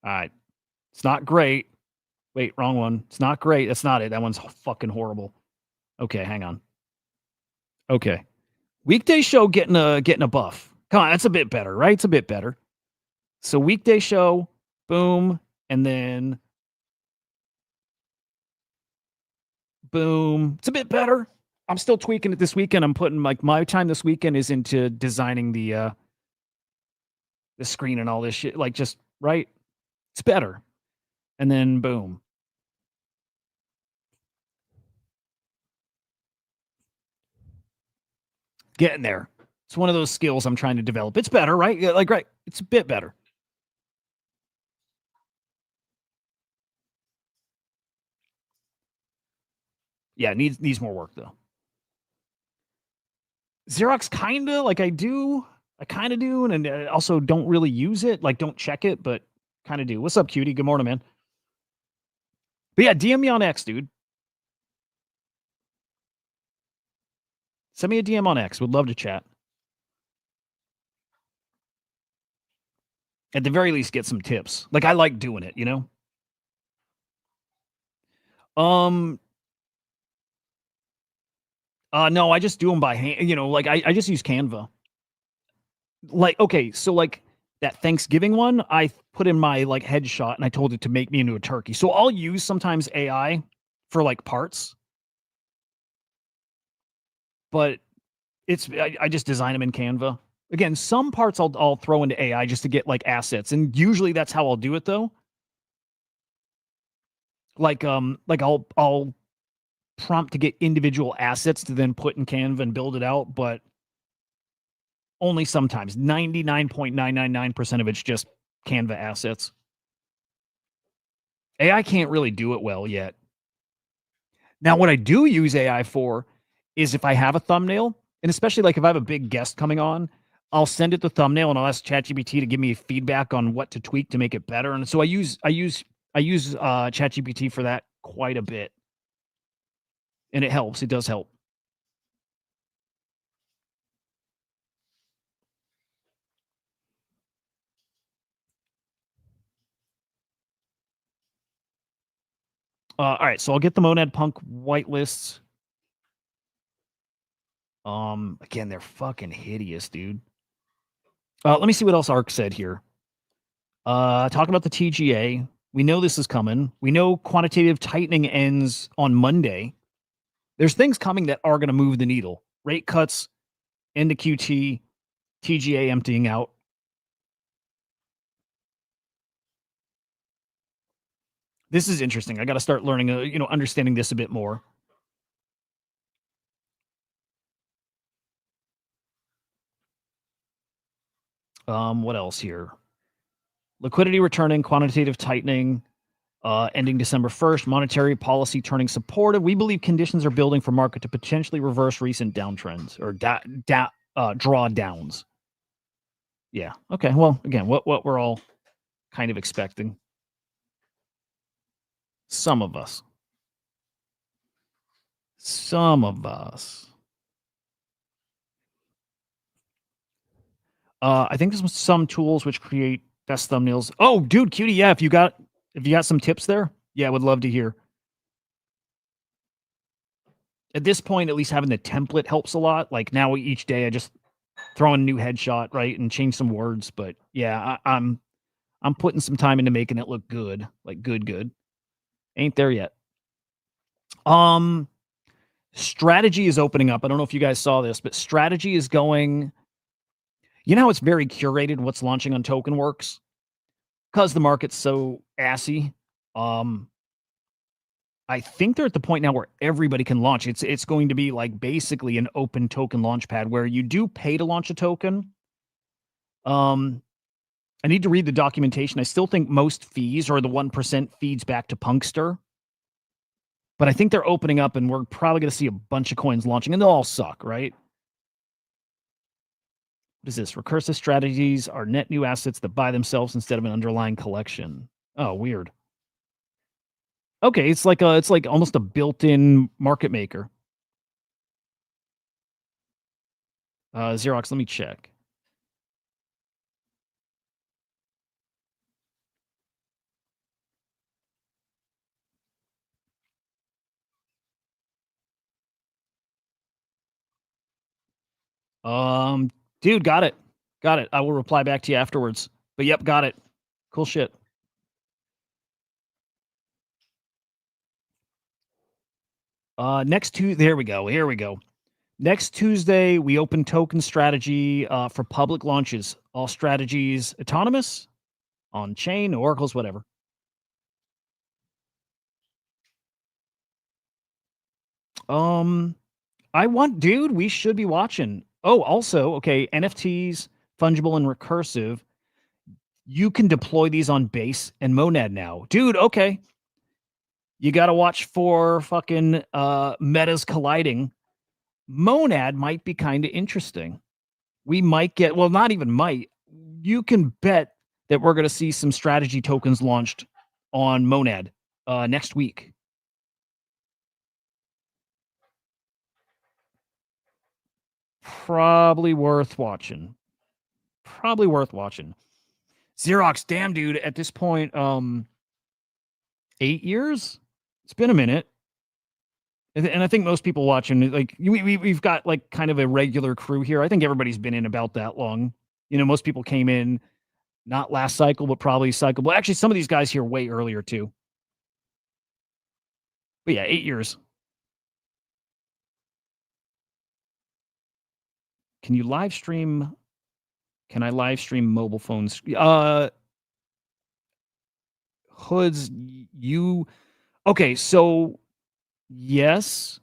right. It's not great. Wait, wrong one. It's not great. That's not it. That one's fucking horrible. Okay, hang on. Okay. Weekday show getting a buff. Come on, that's a bit better, right? It's a bit better. So weekday show, boom, and then boom. It's a bit better. I'm still tweaking it this weekend. I'm putting, like, my time this weekend is into designing the screen and all this shit. Like, just right. It's better. And then boom. Getting there. It's one of those skills I'm trying to develop. It's better, right? Like, right. It's a bit better. Yeah, needs more work, though. Xerox, kind of, like, I kind of do, and also don't really use it. Like, don't check it, but kind of do. What's up, cutie? Good morning, man. But yeah, DM me on X, dude. Send me a DM on X. Would love to chat. At the very least, get some tips. Like, I like doing it, you know? No, I just do them by hand. You know, like, I just use Canva. Like, okay, so, like, that Thanksgiving one, I put in my, like, headshot and I told it to make me into a turkey. So I'll use sometimes AI for, like, parts. But I just design them in Canva. Again, some parts I'll throw into AI just to get, like, assets. And usually that's how I'll do it, though. Like I'll prompt to get individual assets to then put in Canva and build it out, but only sometimes. 99.999% of it's just Canva assets. AI can't really do it well yet. Now, what I do use AI for is if I have a thumbnail, and especially, like, if I have a big guest coming on, I'll send it the thumbnail and I'll ask ChatGPT to give me feedback on what to tweak to make it better. And so I use ChatGPT for that quite a bit. And it helps. It does help. All right, so I'll get the Monad Punk whitelists. Again, they're fucking hideous, dude. Let me see what else Ark said here. Talking about the TGA. We know this is coming. We know quantitative tightening ends on Monday. There's things coming that are going to move the needle. Rate cuts, end of QT, TGA emptying out. This is interesting. I got to start learning, understanding this a bit more. What else here? Liquidity returning, quantitative tightening, ending December 1st, monetary policy turning supportive. We believe conditions are building for market to potentially reverse recent downtrends or drawdowns. Yeah. Okay. Well, again, what we're all kind of expecting. Some of us. I think there's some tools which create best thumbnails. Oh, dude, Cutie, yeah, if you got some tips there, yeah, I would love to hear. At this point, at least having the template helps a lot. Like now each day I just throw in a new headshot, right, and change some words. But yeah, I'm putting some time into making it look good. Like good. Ain't there yet. Strategy is opening up. I don't know if you guys saw this, but strategy is going. You know how it's very curated what's launching on TokenWorks? Because the market's so assy. I think they're at the point now where everybody can launch. It's going to be like basically an open token launch pad where you do pay to launch a token. I need to read the documentation. I still think most fees or the 1% feeds back to Punkster. But I think they're opening up and we're probably going to see a bunch of coins launching and they'll all suck, right? What is this? Recursive strategies are net new assets that buy themselves instead of an underlying collection. Oh, weird. Okay, it's like almost a built-in market maker. Xerox, let me check. Dude, got it. I will reply back to you afterwards. But yep, got it. Cool shit. There we go. Here we go. Next Tuesday, we open token strategy for public launches. All strategies autonomous, on chain, oracles, whatever. Dude, we should be watching. Oh, also, okay, NFTs, fungible and recursive. You can deploy these on Base and Monad now. Dude, okay. You got to watch for fucking metas colliding. Monad might be kind of interesting. We might get, well, not even might. You can bet that we're going to see some strategy tokens launched on Monad next week. Probably worth watching. Xerox, damn, dude, at this point, 8 years? It's been a minute. And I think most people watching, like, we've got, like, kind of a regular crew here. I think everybody's been in about that long. You know, most people came in, not last cycle, but probably cycle. Well, actually, some of these guys here way earlier, too. But yeah, 8 years. Can you live stream? Can I live stream mobile phones? Hoods, okay, so yes,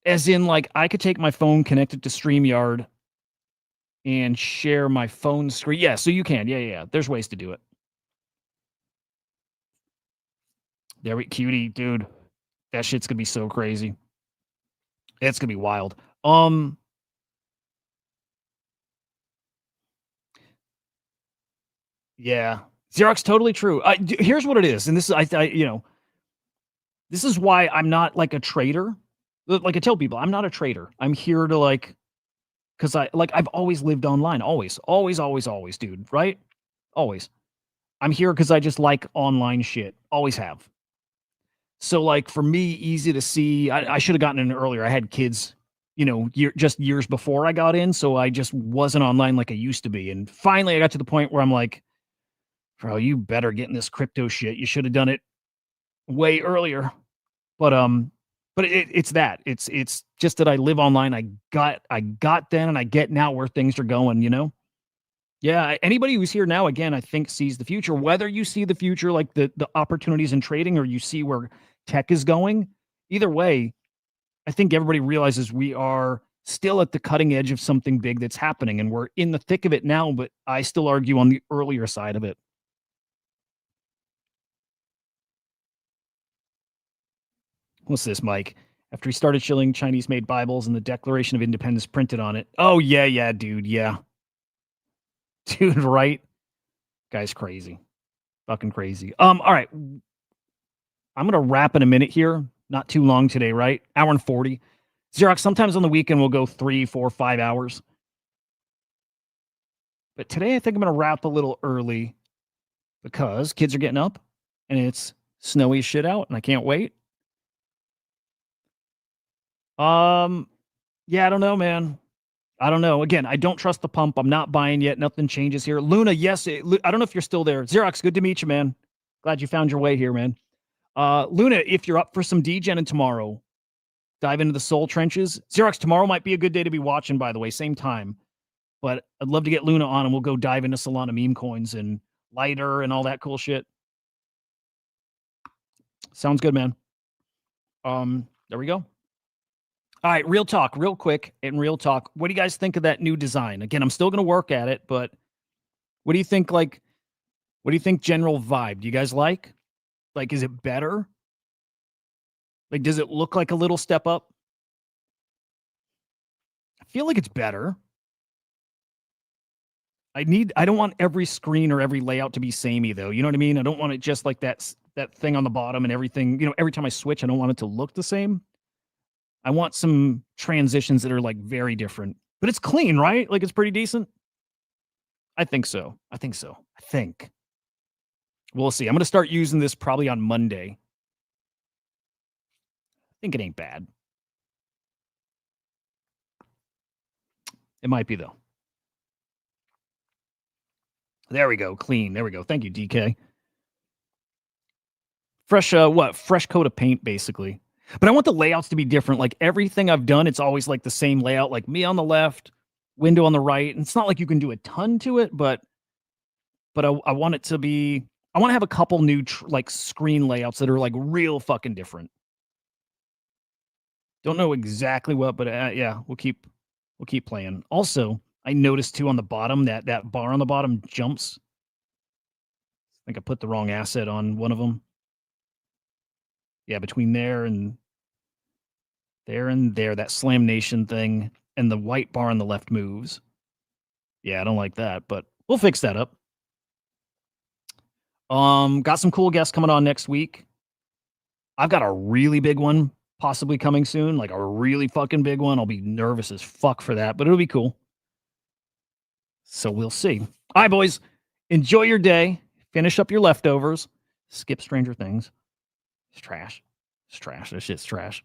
as in, like, I could take my phone, connect it to StreamYard, and share my phone screen. Yeah, so you can. Yeah. There's ways to do it. Cutie, dude. That shit's gonna be so crazy. It's gonna be wild. Yeah. Xerox, totally true. Here's what it is, and this is this is why I'm not like a trader. Like I tell people, I'm not a trader. I'm here to because I've always lived online. Always, dude. Right? Always. I'm here because I just like online shit. Always have. So like for me, easy to see. I should have gotten in earlier. I had kids, just years before I got in, so I just wasn't online like I used to be. And finally, I got to the point where I'm like, bro, you better get in this crypto shit. You should have done it way earlier. But it's that. It's just that I live online. I got then and I get now where things are going, Yeah, anybody who's here now, again, I think sees the future. Whether you see the future like the opportunities in trading or you see where tech is going, either way, I think everybody realizes we are still at the cutting edge of something big that's happening and we're in the thick of it now, but I still argue on the earlier side of it. What's this, Mike? After he started shilling Chinese-made Bibles and the Declaration of Independence printed on it. Oh, yeah, dude, yeah. Dude, right? Guy's crazy. Fucking crazy. All right. I'm going to wrap in a minute here. Not too long today, right? Hour and 40. Xerox, sometimes on the weekend we'll go 3, 4, 5 hours. But today I think I'm going to wrap a little early because kids are getting up and it's snowy as shit out and I can't wait. Yeah, I don't know, man. I don't know. Again, I don't trust the pump. I'm not buying yet. Nothing changes here. Luna, yes. I don't know if you're still there. Xerox, good to meet you, man. Glad you found your way here, man. Luna, if you're up for some degen and tomorrow, dive into the soul trenches. Xerox, tomorrow might be a good day to be watching, by the way, same time. But I'd love to get Luna on and we'll go dive into Solana meme coins and lighter and all that cool shit. Sounds good, man. There we go. All right, real talk, real quick, and real talk. What do you guys think of that new design? Again, I'm still going to work at it, but what do you think, like, what do you think general vibe? Do you guys like? Like, is it better? Like, does it look like a little step up? I feel like it's better. I don't want every screen or every layout to be samey, though. You know what I mean? I don't want it just like that thing on the bottom and everything. You know, every time I switch, I don't want it to look the same. I want some transitions that are like very different, but it's clean, right? Like it's pretty decent. I think so. I think. We'll see. I'm going to start using this probably on Monday. I think it ain't bad. It might be, though. There we go. Clean. There we go. Thank you, DK. Fresh, fresh coat of paint, basically. But I want the layouts to be different. Like everything I've done, it's always like the same layout, like me on the left, window on the right. And it's not like you can do a ton to it, but I want it to be, I want to have a couple new like screen layouts that are like real fucking different. Don't know exactly what, but yeah, we'll keep playing. Also, I noticed too on the bottom that bar on the bottom jumps. I think I put the wrong asset on one of them. Yeah, between there and there, that Slam Nation thing and the white bar on the left moves. Yeah, I don't like that, but we'll fix that up. Got some cool guests coming on next week. I've got a really big one possibly coming soon, like a really fucking big one. I'll be nervous as fuck for that, but it'll be cool. So we'll see. All right, boys, enjoy your day. Finish up your leftovers. Skip Stranger Things. It's trash. It's trash. This shit's trash.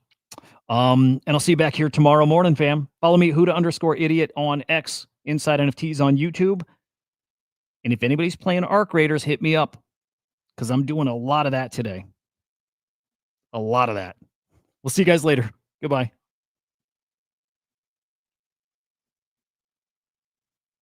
And I'll see you back here tomorrow morning, fam. Follow me, HUDAH_idiot on X, Inside NFTs on YouTube. And if anybody's playing Arc Raiders, hit me up because I'm doing a lot of that today. A lot of that. We'll see you guys later. Goodbye.